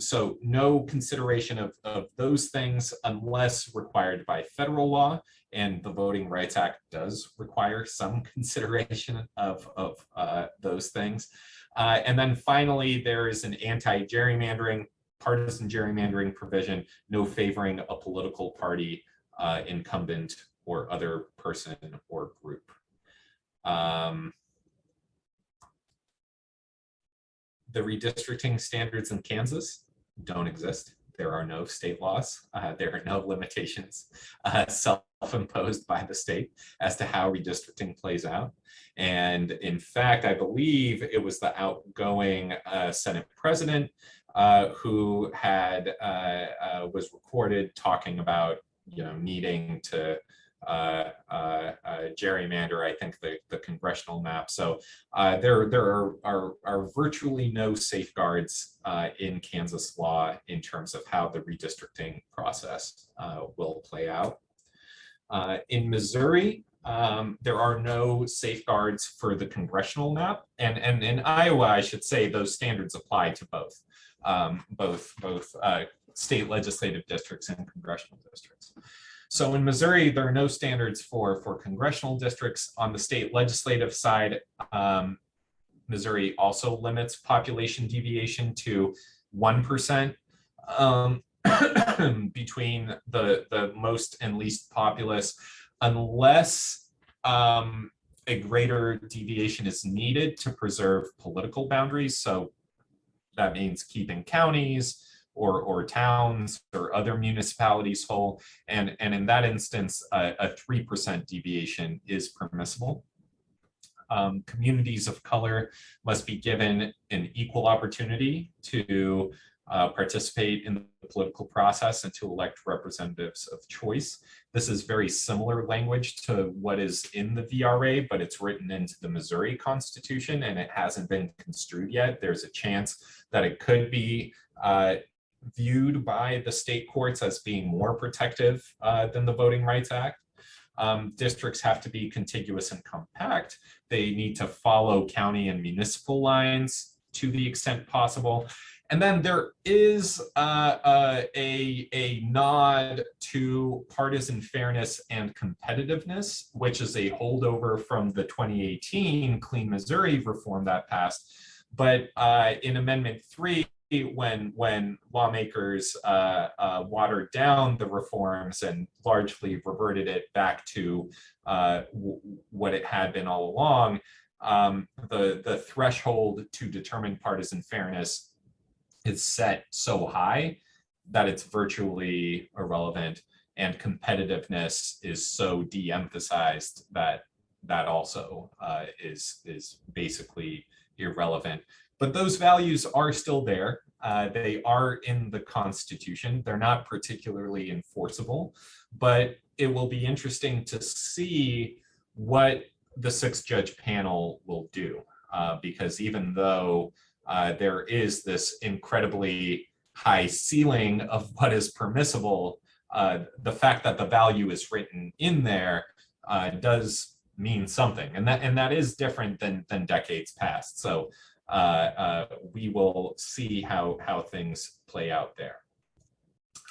So no consideration of those things unless required by federal law, and the Voting Rights Act does require some consideration of those things. And then finally, there is an anti-gerrymandering, partisan gerrymandering provision, no favoring a political party, incumbent, or other person or group. The redistricting standards in Kansas don't exist. There are no state laws. There are no limitations self-imposed by the state as to how redistricting plays out. And in fact, I believe it was the outgoing Senate president who had was recorded talking about, needing to gerrymander, I think, the congressional map. So there are virtually no safeguards in Kansas law in terms of how the redistricting process will play out. In Missouri, there are no safeguards for the congressional map, and in Iowa, I should say, those standards apply to both state legislative districts and congressional districts. So in Missouri, there are no standards for congressional districts. On the state legislative side, Missouri also limits population deviation to 1% between the most and least populous, unless a greater deviation is needed to preserve political boundaries. So that means keeping counties or towns or other municipalities whole. And in that instance, a 3% deviation is permissible. Communities of color must be given an equal opportunity to participate in the political process and to elect representatives of choice. This is very similar language to what is in the VRA, but it's written into the Missouri Constitution and it hasn't been construed yet. There's a chance that it could be viewed by the state courts as being more protective than the Voting Rights Act. Districts have to be contiguous and compact. They need to follow county and municipal lines to the extent possible. And then there is a nod to partisan fairness and competitiveness, which is a holdover from the 2018 Clean Missouri reform that passed. But in Amendment 3, when lawmakers watered down the reforms and largely reverted it back to what it had been all along, the threshold to determine partisan fairness is set so high that it's virtually irrelevant, and competitiveness is so de-emphasized that that also is basically irrelevant. But those values are still there. They are in the Constitution. They're not particularly enforceable, but it will be interesting to see what the 6-judge panel will do, because even though there is this incredibly high ceiling of what is permissible, the fact that the value is written in there does mean something, and that is different than decades past. So we will see how things play out there.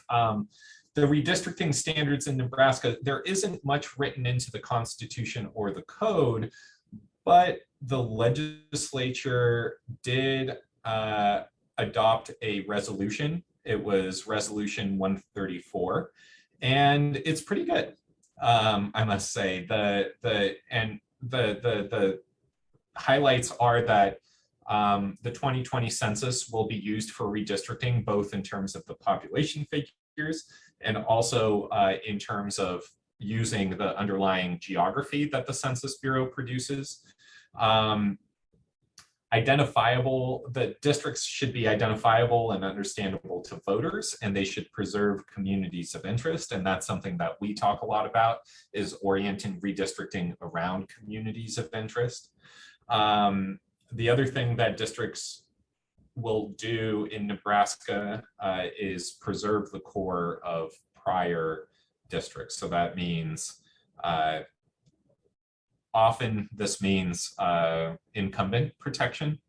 The redistricting standards in Nebraska, there isn't much written into the Constitution or the code, but the legislature did adopt a resolution. It was Resolution 134, and it's pretty good. I must say the highlights are that the 2020 census will be used for redistricting, both in terms of the population figures and also in terms of using the underlying geography that the Census Bureau produces. The districts should be identifiable and understandable to voters, and they should preserve communities of interest. And that's something that we talk a lot about, is orienting redistricting around communities of interest. The other thing that districts will do in Nebraska is preserve the core of prior districts. So that means often this means incumbent protection,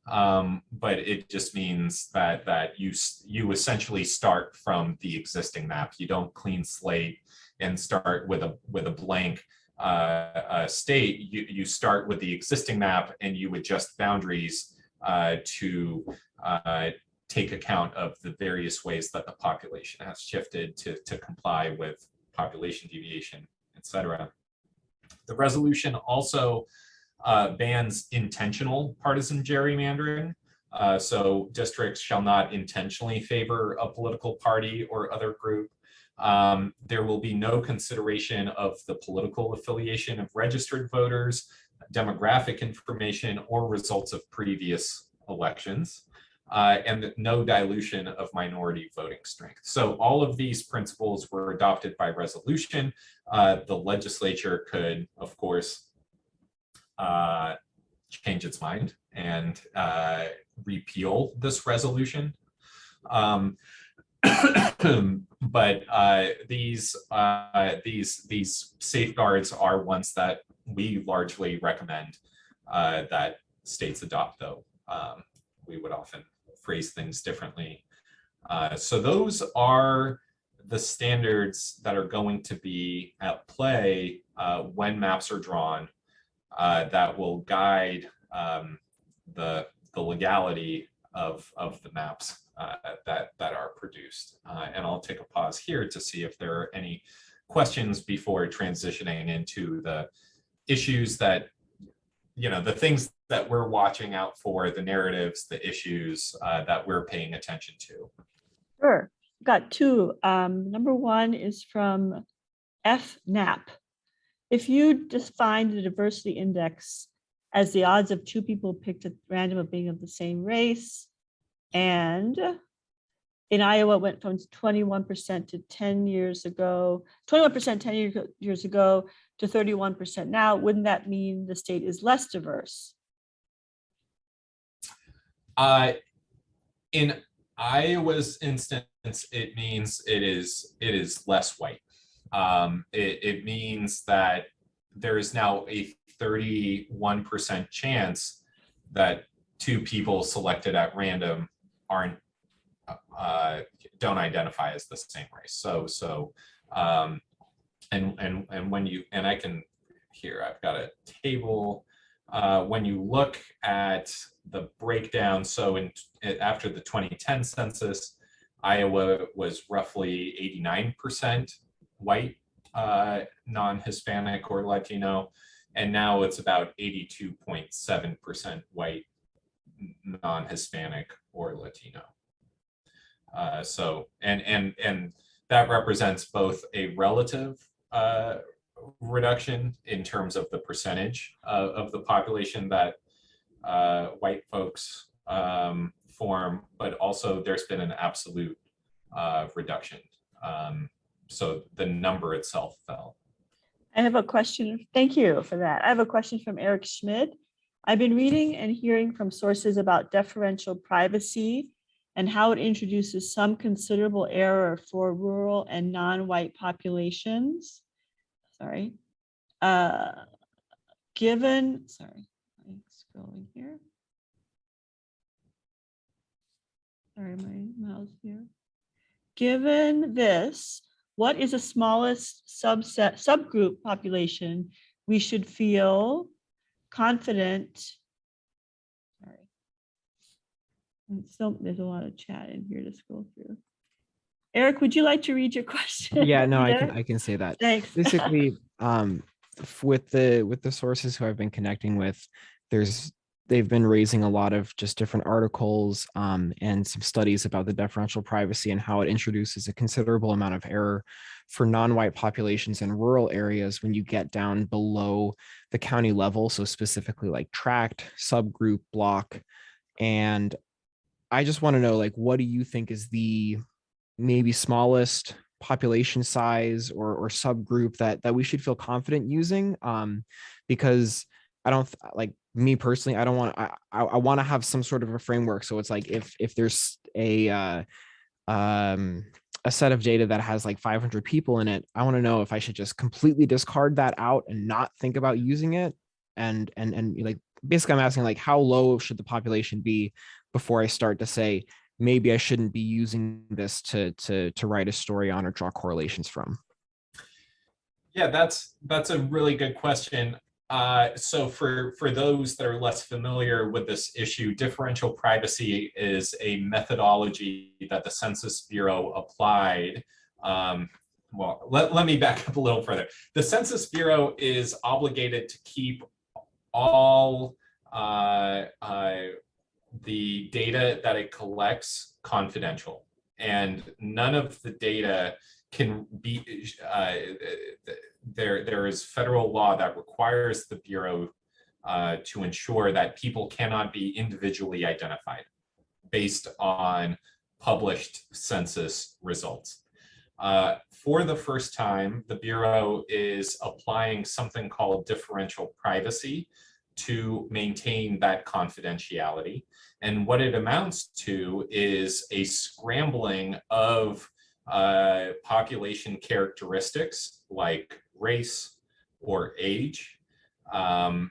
but it just means that you essentially start from the existing map. You don't clean slate and start with a blank state. You start with the existing map and you adjust boundaries to take account of the various ways that the population has shifted to comply with population deviation, etc. The resolution also bans intentional partisan gerrymandering. So districts shall not intentionally favor a political party or other group. There will be no consideration of the political affiliation of registered voters, demographic information, or results of previous elections. and no dilution of minority voting strength. So all of these principles were adopted by resolution. The legislature could, of course, change its mind and repeal this resolution. But these safeguards are ones that we largely recommend that states adopt, though we would often phrase things differently. So those are the standards that are going to be at play when maps are drawn that will guide the legality of the maps that are produced. And I'll take a pause here to see if there are any questions before transitioning into the issues that, the things that we're watching out for, the narratives, the issues that we're paying attention to. Sure, got two. Number one is from FNAP. If you define the diversity index as the odds of two people picked at random of being of the same race, and in Iowa it went from 21% to 10 years ago, 21% 10 years ago to 31% now, wouldn't that mean the state is less diverse? In Iowa's instance, it means it is less white. It means that there is now a 31% chance that two people selected at random don't identify as the same race. And when you, and I can, here I've got a table. When you look at the breakdown, so after the 2010 census, Iowa was roughly 89% white, non-Hispanic or Latino, and now it's about 82.7% white, non-Hispanic or Latino. And that represents both a relative reduction in terms of the percentage of the population that white folks form, but also there's been an absolute reduction. So the number itself fell. I have a question. Thank you for that. I have a question from Eric Schmidt. I've been reading and hearing from sources about deferential privacy and how it introduces some considerable error for rural and non-white populations. Sorry. Given, sorry, I'm scrolling here. Sorry, my mouse here. Given this, what is the smallest subgroup population we should feel confident? Sorry. And so there's a lot of chat in here to scroll through. Eric, would you like to read your question? Yeah, no, I can say that. Thanks. Basically, with the sources who I've been connecting with, they've been raising a lot of just different articles and some studies about the deferential privacy and how it introduces a considerable amount of error for non-white populations in rural areas when you get down below the county level. So specifically like tract, subgroup, block. And I just want to know, like, what do you think is the maybe smallest population size or subgroup that we should feel confident using? Because I don't like, me personally, I don't want, I want to have some sort of a framework. So it's like, if there's a set of data that has like 500 people in it, I want to know if I should just completely discard that out and not think about using it. And like, basically I'm asking, like, how low should the population be before I start to say, maybe I shouldn't be using this to write a story on or draw correlations from? Yeah, that's a really good question. So for those that are less familiar with this issue, differential privacy is a methodology that the Census Bureau applied. Well, let me back up a little further. The Census Bureau is obligated to keep all the data that it collects confidential, and none of the data can be, there is federal law that requires the Bureau to ensure that people cannot be individually identified. based on published census results. For the first time, the Bureau is applying something called differential privacy to maintain that confidentiality. And what it amounts to is a scrambling of population characteristics like race or age at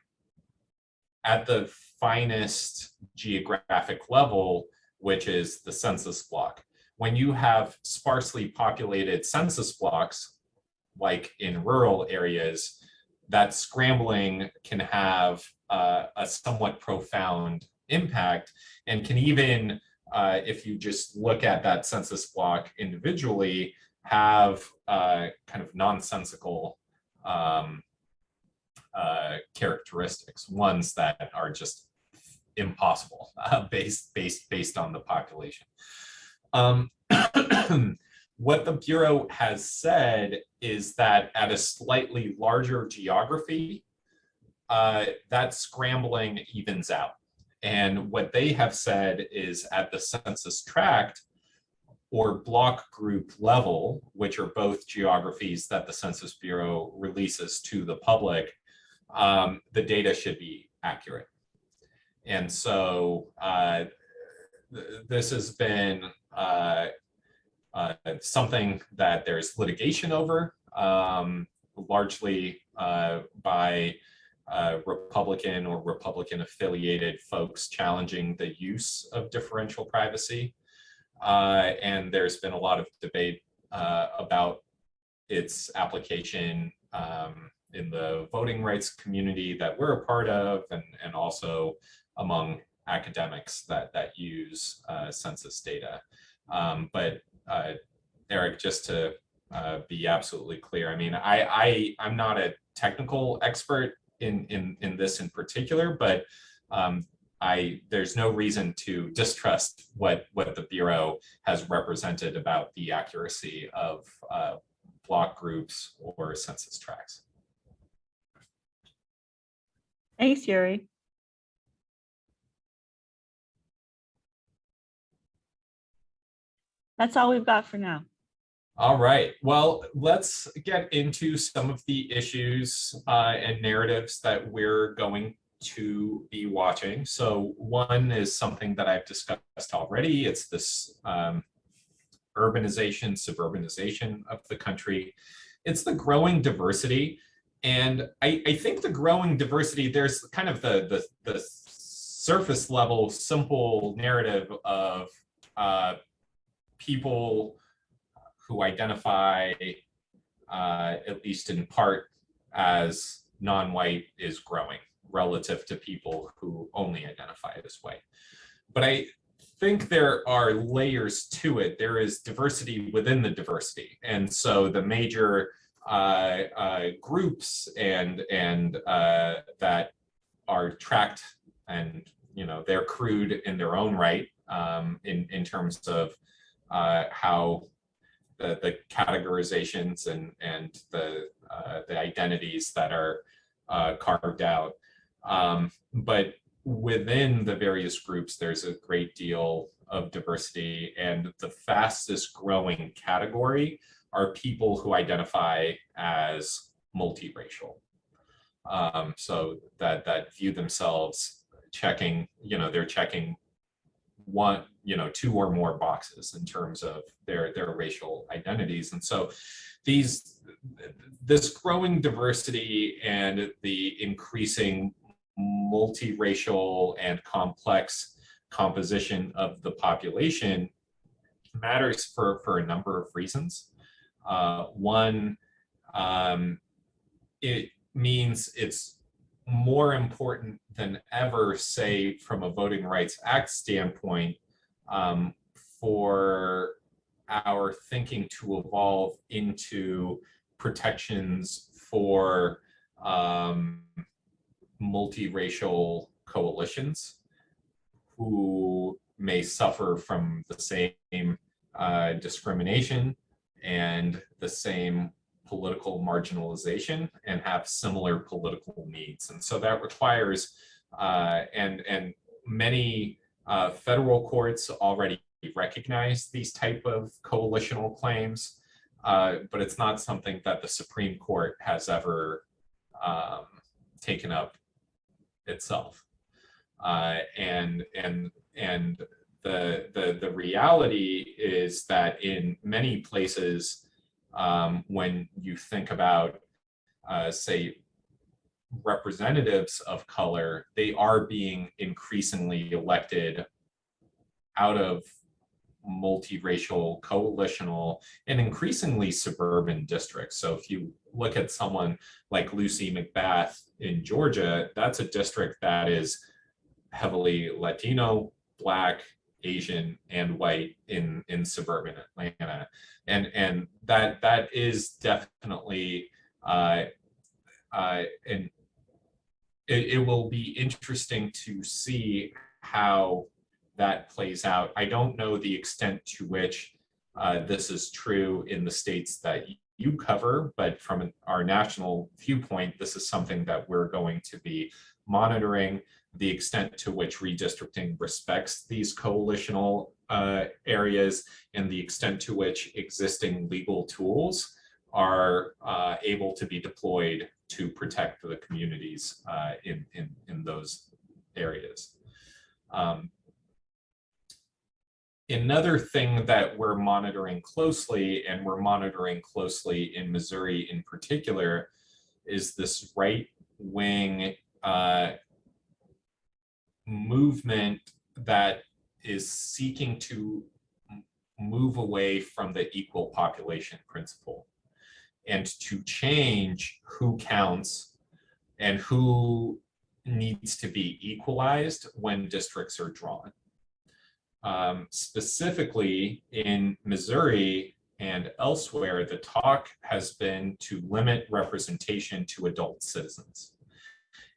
the finest geographic level, which is the census block. When you have sparsely populated census blocks, like in rural areas, that scrambling can have a somewhat profound impact, and can even, if you just look at that census block individually, have kind of nonsensical characteristics, ones that are just impossible based on the population. What the Bureau has said is that at a slightly larger geography, that scrambling evens out. And what they have said is at the census tract or block group level, which are both geographies that the Census Bureau releases to the public, the data should be accurate. And so this has been something that there's litigation over, largely by Republican or Republican affiliated folks challenging the use of differential privacy. And there's been a lot of debate about its application in the voting rights community that we're a part of, and also among academics that use census data. But Eric, just to be absolutely clear, I mean, I'm not a technical expert in this in particular, but there's no reason to distrust what the Bureau has represented about the accuracy of block groups or census tracts. Thanks, Yuri. That's all we've got for now. All right, well, let's get into some of the issues and narratives that we're going to be watching. So one is something that I've discussed already. It's this urbanization, suburbanization of the country. It's the growing diversity. And I think the growing diversity, there's kind of the surface level, simple narrative of people who identify, at least in part, as non-white is growing relative to people who only identify this way. But I think there are layers to it. There is diversity within the diversity. And so the major groups and that are tracked, and they're crude in their own right, in terms of how the categorizations and the identities that are carved out. But within the various groups, there's a great deal of diversity, and the fastest growing category are people who identify as multiracial. So that view themselves checking, they're checking one, two or more boxes in terms of their racial identities. And so this growing diversity and the increasing multiracial and complex composition of the population matters for a number of reasons. One, it means it's more important than ever, say, from a Voting Rights Act standpoint, for our thinking to evolve into protections for multiracial coalitions who may suffer from the same discrimination and the same political marginalization and have similar political needs. And so that requires, and many Federal courts already recognize these type of coalitional claims, but it's not something that the Supreme Court has ever taken up itself. And the reality is that in many places, when you think about, say, representatives of color, they are being increasingly elected out of multiracial, coalitional, and increasingly suburban districts. So if you look at someone like Lucy McBath in Georgia, that's a district that is heavily Latino, Black, Asian, and white in suburban Atlanta. And that is definitely, and it will be interesting to see how that plays out. I don't know the extent to which this is true in the states that you cover, but from our national viewpoint, this is something that we're going to be monitoring, the extent to which redistricting respects these coalitional areas, and the extent to which existing legal tools are able to be deployed to protect the communities in those areas. Another thing that we're monitoring closely, and we're monitoring closely in Missouri in particular, is this right-wing movement that is seeking to move away from the equal population principle and to change who counts and who needs to be equalized when districts are drawn. Specifically in Missouri and elsewhere, the talk has been to limit representation to adult citizens.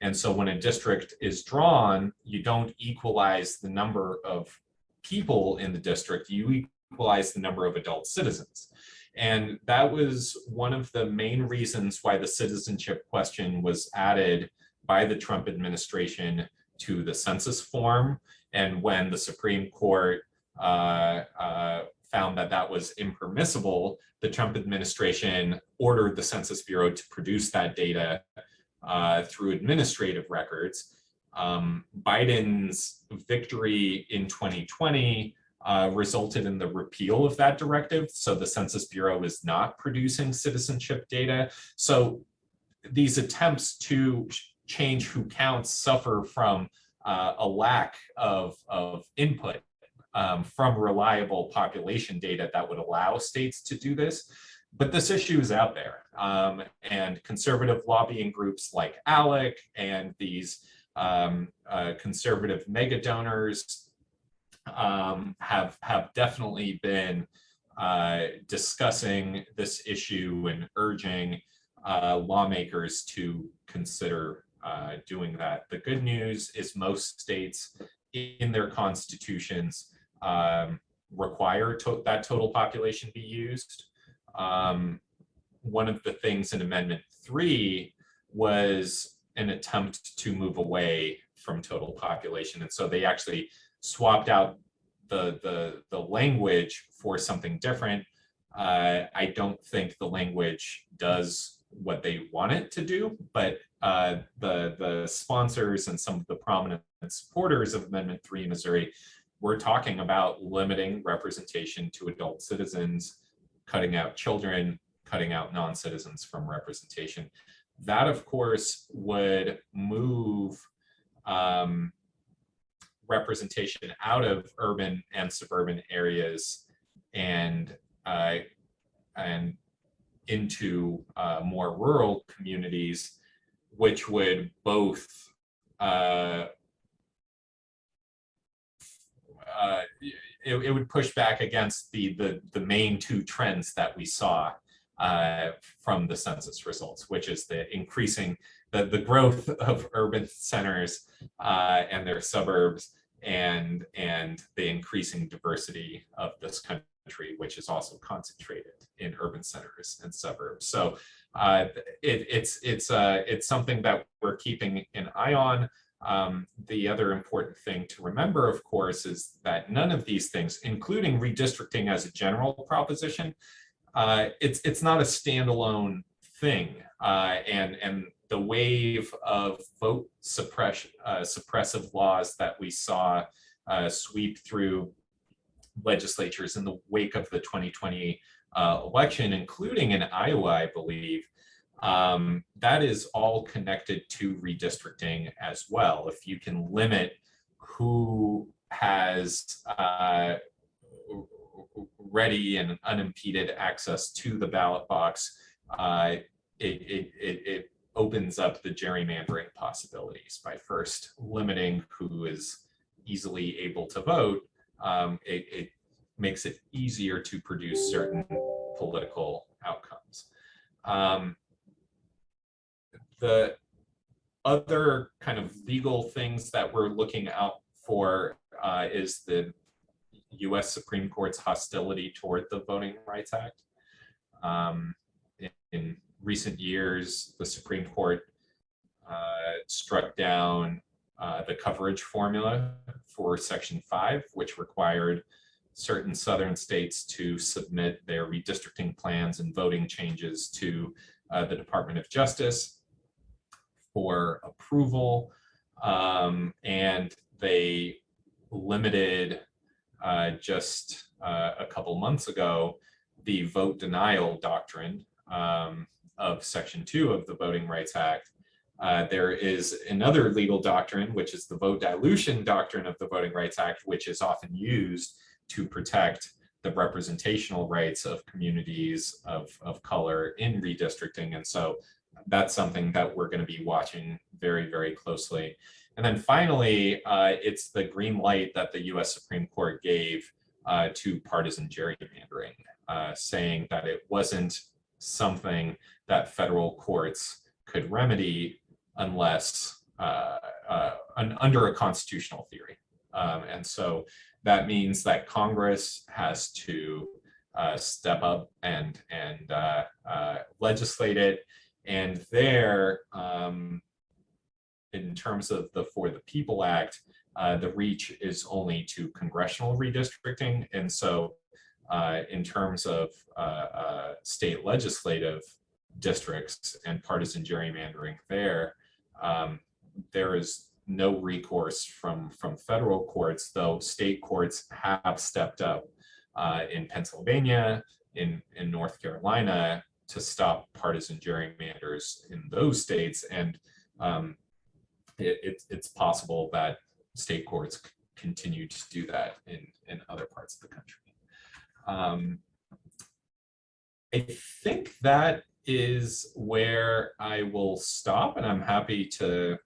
And so when a district is drawn, you don't equalize the number of people in the district, you equalize the number of adult citizens. And that was one of the main reasons why the citizenship question was added by the Trump administration to the census form. And when the Supreme Court found that that was impermissible, the Trump administration ordered the Census Bureau to produce that data through administrative records. Biden's victory in 2020 resulted in the repeal of that directive. So the Census Bureau is not producing citizenship data. So these attempts to change who counts suffer from a lack of input from reliable population data that would allow states to do this. But this issue is out there, and conservative lobbying groups like ALEC and these conservative mega donors have definitely been discussing this issue and urging lawmakers to consider doing that. The good news is most states in their constitutions require that total population be used. One of the things in Amendment 3 was an attempt to move away from total population. And so they actually swapped out the language for something different. I don't think the language does what they want it to do, but the sponsors and some of the prominent supporters of Amendment 3 in Missouri were talking about limiting representation to adult citizens, cutting out children, cutting out non-citizens from representation. That, of course, would move representation out of urban and suburban areas and into more rural communities, which would both it would push back against the main two trends that we saw from the census results, which is the increasing the growth of urban centers and their suburbs, and the increasing diversity of this country, which is also concentrated in urban centers and suburbs. So it's something that we're keeping an eye on. The other important thing to remember, of course, is that none of these things, including redistricting as a general proposition, it's not a standalone thing. And the wave of vote suppressive laws that we saw sweep through legislatures in the wake of the 2020 election, including in Iowa, I believe, that is all connected to redistricting as well. If you can limit who has ready and unimpeded access to the ballot box, it opens up the gerrymandering possibilities by first limiting who is easily able to vote. It makes it easier to produce certain political outcomes. The other kind of legal things that we're looking out for is the US Supreme Court's hostility toward the Voting Rights Act. In recent years, the Supreme Court struck down the coverage formula for Section 5, which required certain southern states to submit their redistricting plans and voting changes to the Department of Justice for approval. And they limited just a couple months ago the vote denial doctrine of Section 2 of the Voting Rights Act. There is another legal doctrine, which is the vote dilution doctrine of the Voting Rights Act, which is often used to protect the representational rights of communities of color in redistricting. And so that's something that we're going to be watching very, very closely. And then finally, it's the green light that the US Supreme Court gave to partisan gerrymandering, saying that it wasn't something that federal courts could remedy unless under a constitutional theory. And so that means that Congress has to step up and legislate it. And there, in terms of the For the People Act, the reach is only to congressional redistricting. And so in terms of state legislative districts and partisan gerrymandering there, there is no recourse from federal courts, though state courts have stepped up in Pennsylvania, in North Carolina, to stop partisan gerrymanders in those states. And it's possible that state courts continue to do that in other parts of the country. I think that is where I will stop, and I'm happy to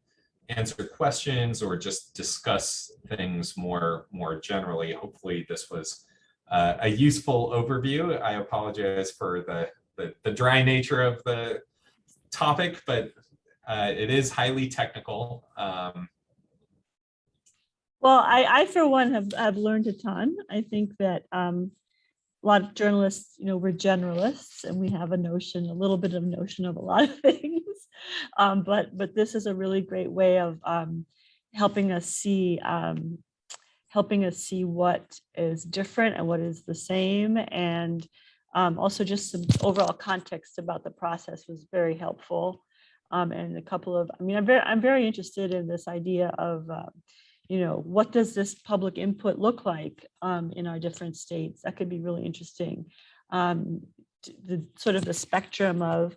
answer questions or just discuss things more generally. Hopefully this was a useful overview. I apologize for the dry nature of the topic, but it is highly technical. Well, I for one have learned a ton. I think that a lot of journalists, we're generalists and we have a little bit of notion of a lot of things. But this is a really great way of helping us see what is different and what is the same, and also just some overall context about the process was very helpful. And a couple of, I'm very interested in this idea of what does this public input look like in our different states? That could be really interesting. The sort of the spectrum of,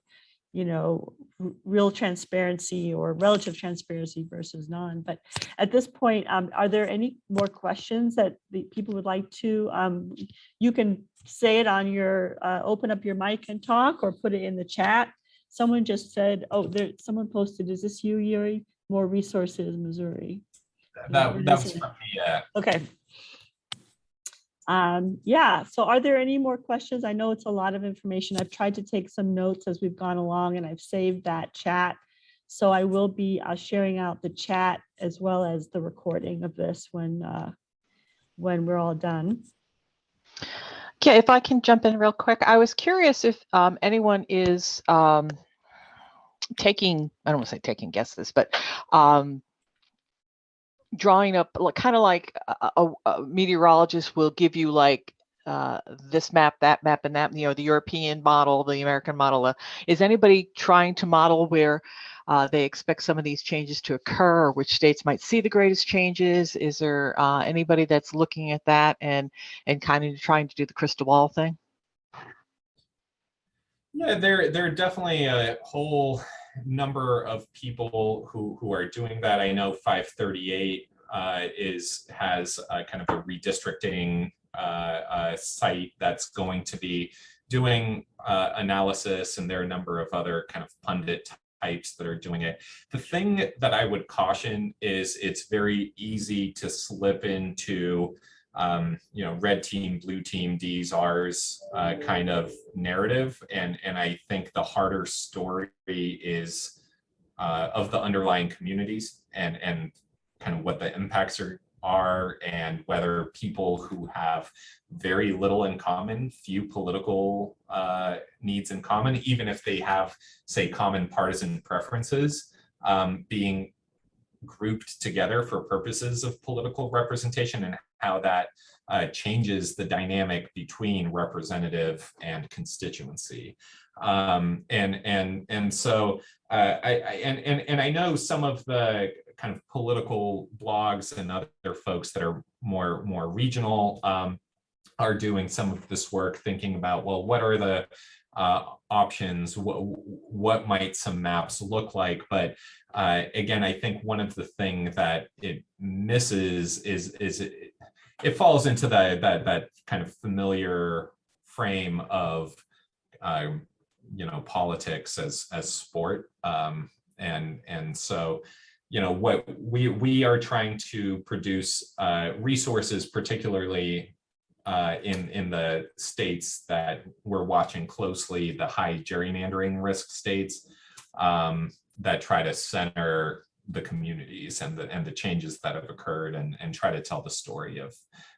real transparency or relative transparency versus none. But at this point, are there any more questions that the people would like to? You can say it on your, open up your mic and talk, or put it in the chat. Someone just said, someone posted, is this you, Yuri? More resources, Missouri. That was from me, yeah. Okay. Yeah, so are there any more questions? I know it's a lot of information. I've tried to take some notes as we've gone along, and I've saved that chat. So I will be sharing out the chat as well as the recording of this when we're all done. Yeah, if I can jump in real quick. I was curious if anyone is taking, I don't want to say taking guesses, but drawing up kind of like a meteorologist will give you like this map, that map, and that, the European model, the American model. Is anybody trying to model where they expect some of these changes to occur, or which states might see the greatest changes? Is there anybody that's looking at that and kind of trying to do the crystal ball thing? Yeah, there are definitely a whole number of people who are doing that. I know 538 has kind of a redistricting site that's going to be doing analysis, and there are a number of other kind of pundit types that are doing it. The thing that I would caution is it's very easy to slip into red team, blue team, D's, R's kind of narrative. And I think the harder story is of the underlying communities and kind of what the impacts are and whether people who have very little in common, few political needs in common, even if they have, say, common partisan preferences, being grouped together for purposes of political representation, and how that changes the dynamic between representative and constituency. So I know some of the kind of political blogs and other folks that are more regional are doing some of this work, thinking about, well, what are the options? What might some maps look like? But again, I think one of the things that it misses is it falls into that kind of familiar frame of politics as sport, and so what we are trying to produce resources, particularly in the states that we're watching closely, the high gerrymandering risk states, that try to center the communities and the changes that have occurred, and try to tell the story of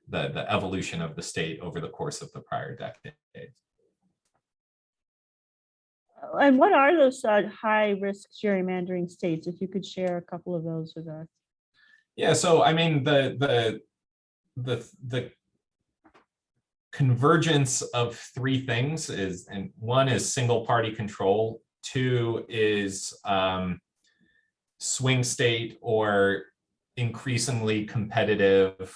the evolution of the state over the course of the prior decade. And what are those high risk gerrymandering states? If you could share a couple of those with us. Yeah, so I mean the convergence of three things is, and one is single party control, two is swing state or increasingly competitive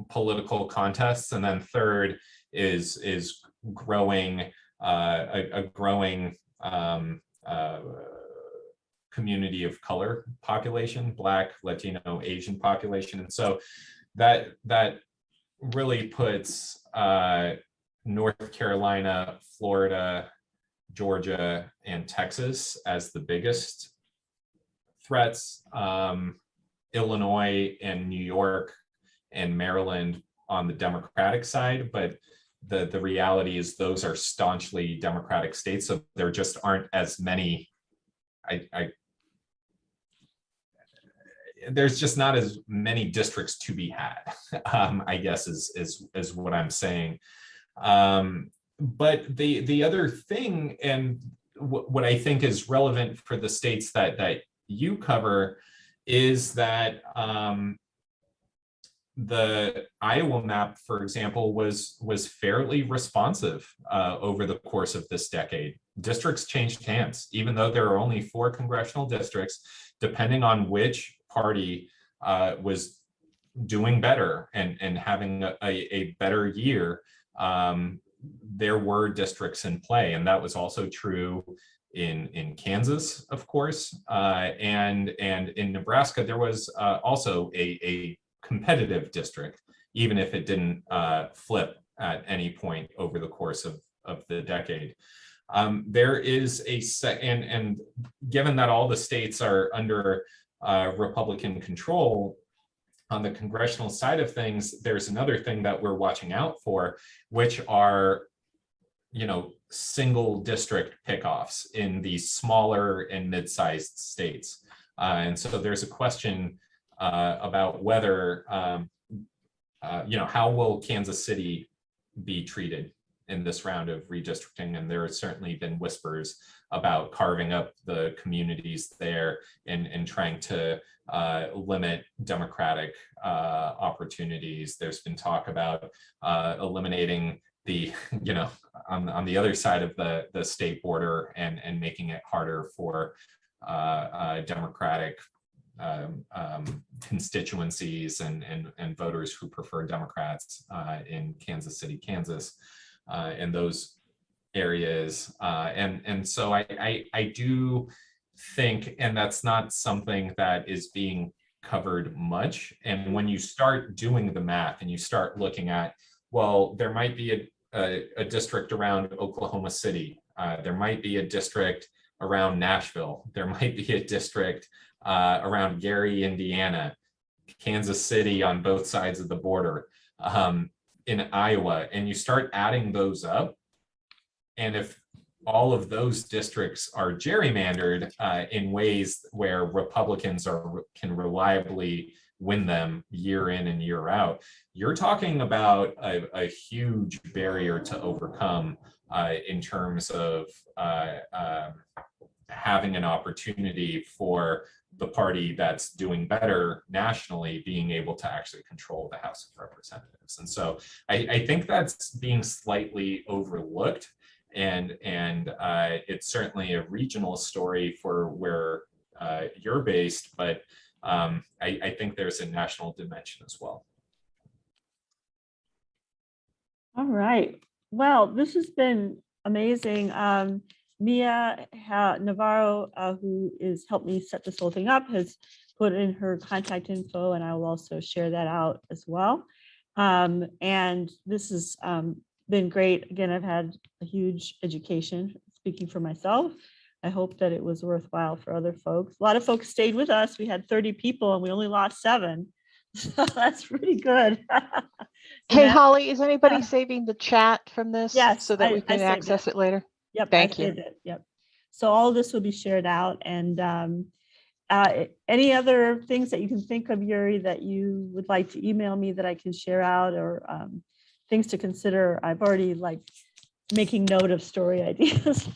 political contests, and then third is growing a growing community of color population, Black, Latino, Asian population. And so that really puts North Carolina, Florida, Georgia, and Texas as the biggest threats. Illinois and New York and Maryland on the Democratic side, but the reality is those are staunchly Democratic states, so there just aren't as many. There's just not as many districts to be had, I guess is what I'm saying. But the other thing, and what I think is relevant for the states that you cover, is that the Iowa map, for example, was fairly responsive over the course of this decade. Districts changed hands, even though there are only 4 congressional districts, depending on which party was doing better and having a better year. There were districts in play, and that was also true in Kansas, of course, and in Nebraska. There was also a competitive district, even if it didn't flip at any point over the course of the decade. There is and given that all the states are under Republican control, on the congressional side of things, there's another thing that we're watching out for, which are, single district pickoffs in these smaller and mid-sized states. And so there's a question about whether, how will Kansas City be treated in this round of redistricting? And there has certainly been whispers about carving up the communities there and trying to limit democratic opportunities. There's been talk about eliminating the, on the other side of the state border and making it harder for democratic constituencies and voters who prefer Democrats in Kansas City, Kansas, and those areas. And so I do think, and that's not something that is being covered much. And when you start doing the math and you start looking at, well, there might be a district around Oklahoma City, there might be a district around Nashville, there might be a district around Gary, Indiana, Kansas City on both sides of the border, in Iowa, and you start adding those up. And if all of those districts are gerrymandered in ways where Republicans can reliably win them year in and year out, you're talking about a huge barrier to overcome in terms of having an opportunity for the party that's doing better nationally being able to actually control the House of Representatives. And so I think that's being slightly overlooked. And it's certainly a regional story for where you're based, but I think there's a national dimension as well. All right. Well, this has been amazing. Mia Navarro, who has helped me set this whole thing up, has put in her contact info, and I will also share that out as well. And this has been great. Again, I've had a huge education speaking for myself. I hope that it was worthwhile for other folks. A lot of folks stayed with us. We had 30 people and we only lost 7. So that's pretty good. Hey, Holly, is anybody saving the chat from this? Yes, so that we can I saved access it later? Yep. Thank you. Yep. So all of this will be shared out. And any other things that you can think of, Yuri, that you would like to email me that I can share out, or things to consider? I've already making note of story ideas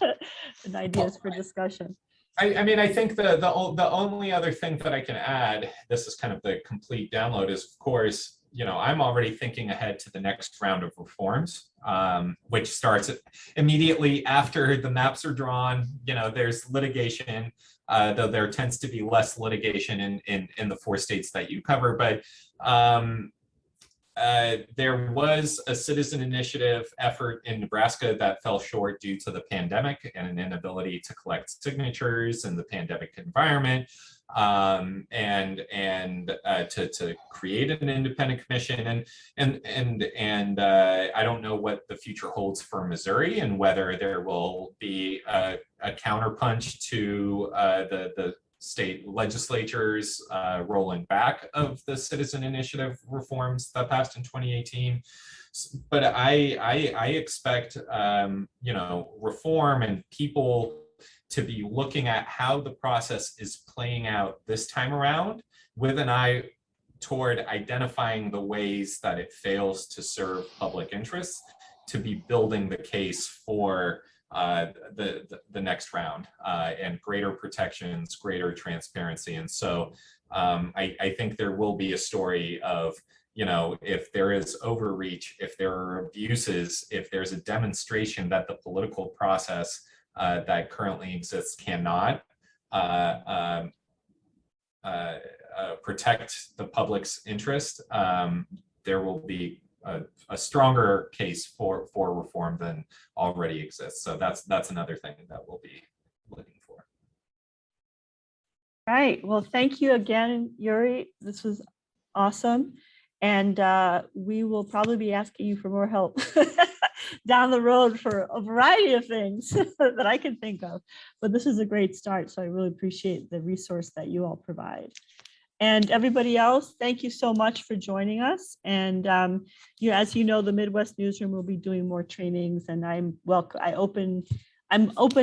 and ideas for discussion. I mean, I think the only other thing that I can add, this is kind of the complete download, is of course, I'm already thinking ahead to the next round of reforms, which starts immediately after the maps are drawn. There's litigation, though there tends to be less litigation in the 4 states that you cover. But there was a citizen initiative effort in Nebraska that fell short due to the pandemic and an inability to collect signatures in the pandemic environment, and to create an independent commission. And I don't know what the future holds for Missouri and whether there will be a counterpunch to the state legislatures rolling back of the citizen initiative reforms that passed in 2018. But I expect reform and people to be looking at how the process is playing out this time around with an eye toward identifying the ways that it fails to serve public interests, to be building the case for the next round and greater protections, greater transparency. And so I think there will be a story of, if there is overreach, if there are abuses, if there's a demonstration that the political process that currently exists cannot protect the public's interest, there will be a stronger case for reform than already exists. So that's another thing that we'll be looking for. Right. Well, thank you again, Yuri. This was awesome. And we will probably be asking you for more help down the road for a variety of things that I can think of. But this is a great start. So I really appreciate the resource that you all provide. And everybody else, thank you so much for joining us. And as you know, the Midwest Newsroom will be doing more trainings, and I'm open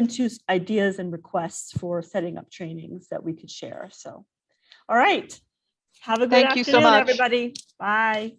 to ideas and requests for setting up trainings that we could share. So, all right. Have a good Thank you so afternoon, much. everybody. Bye.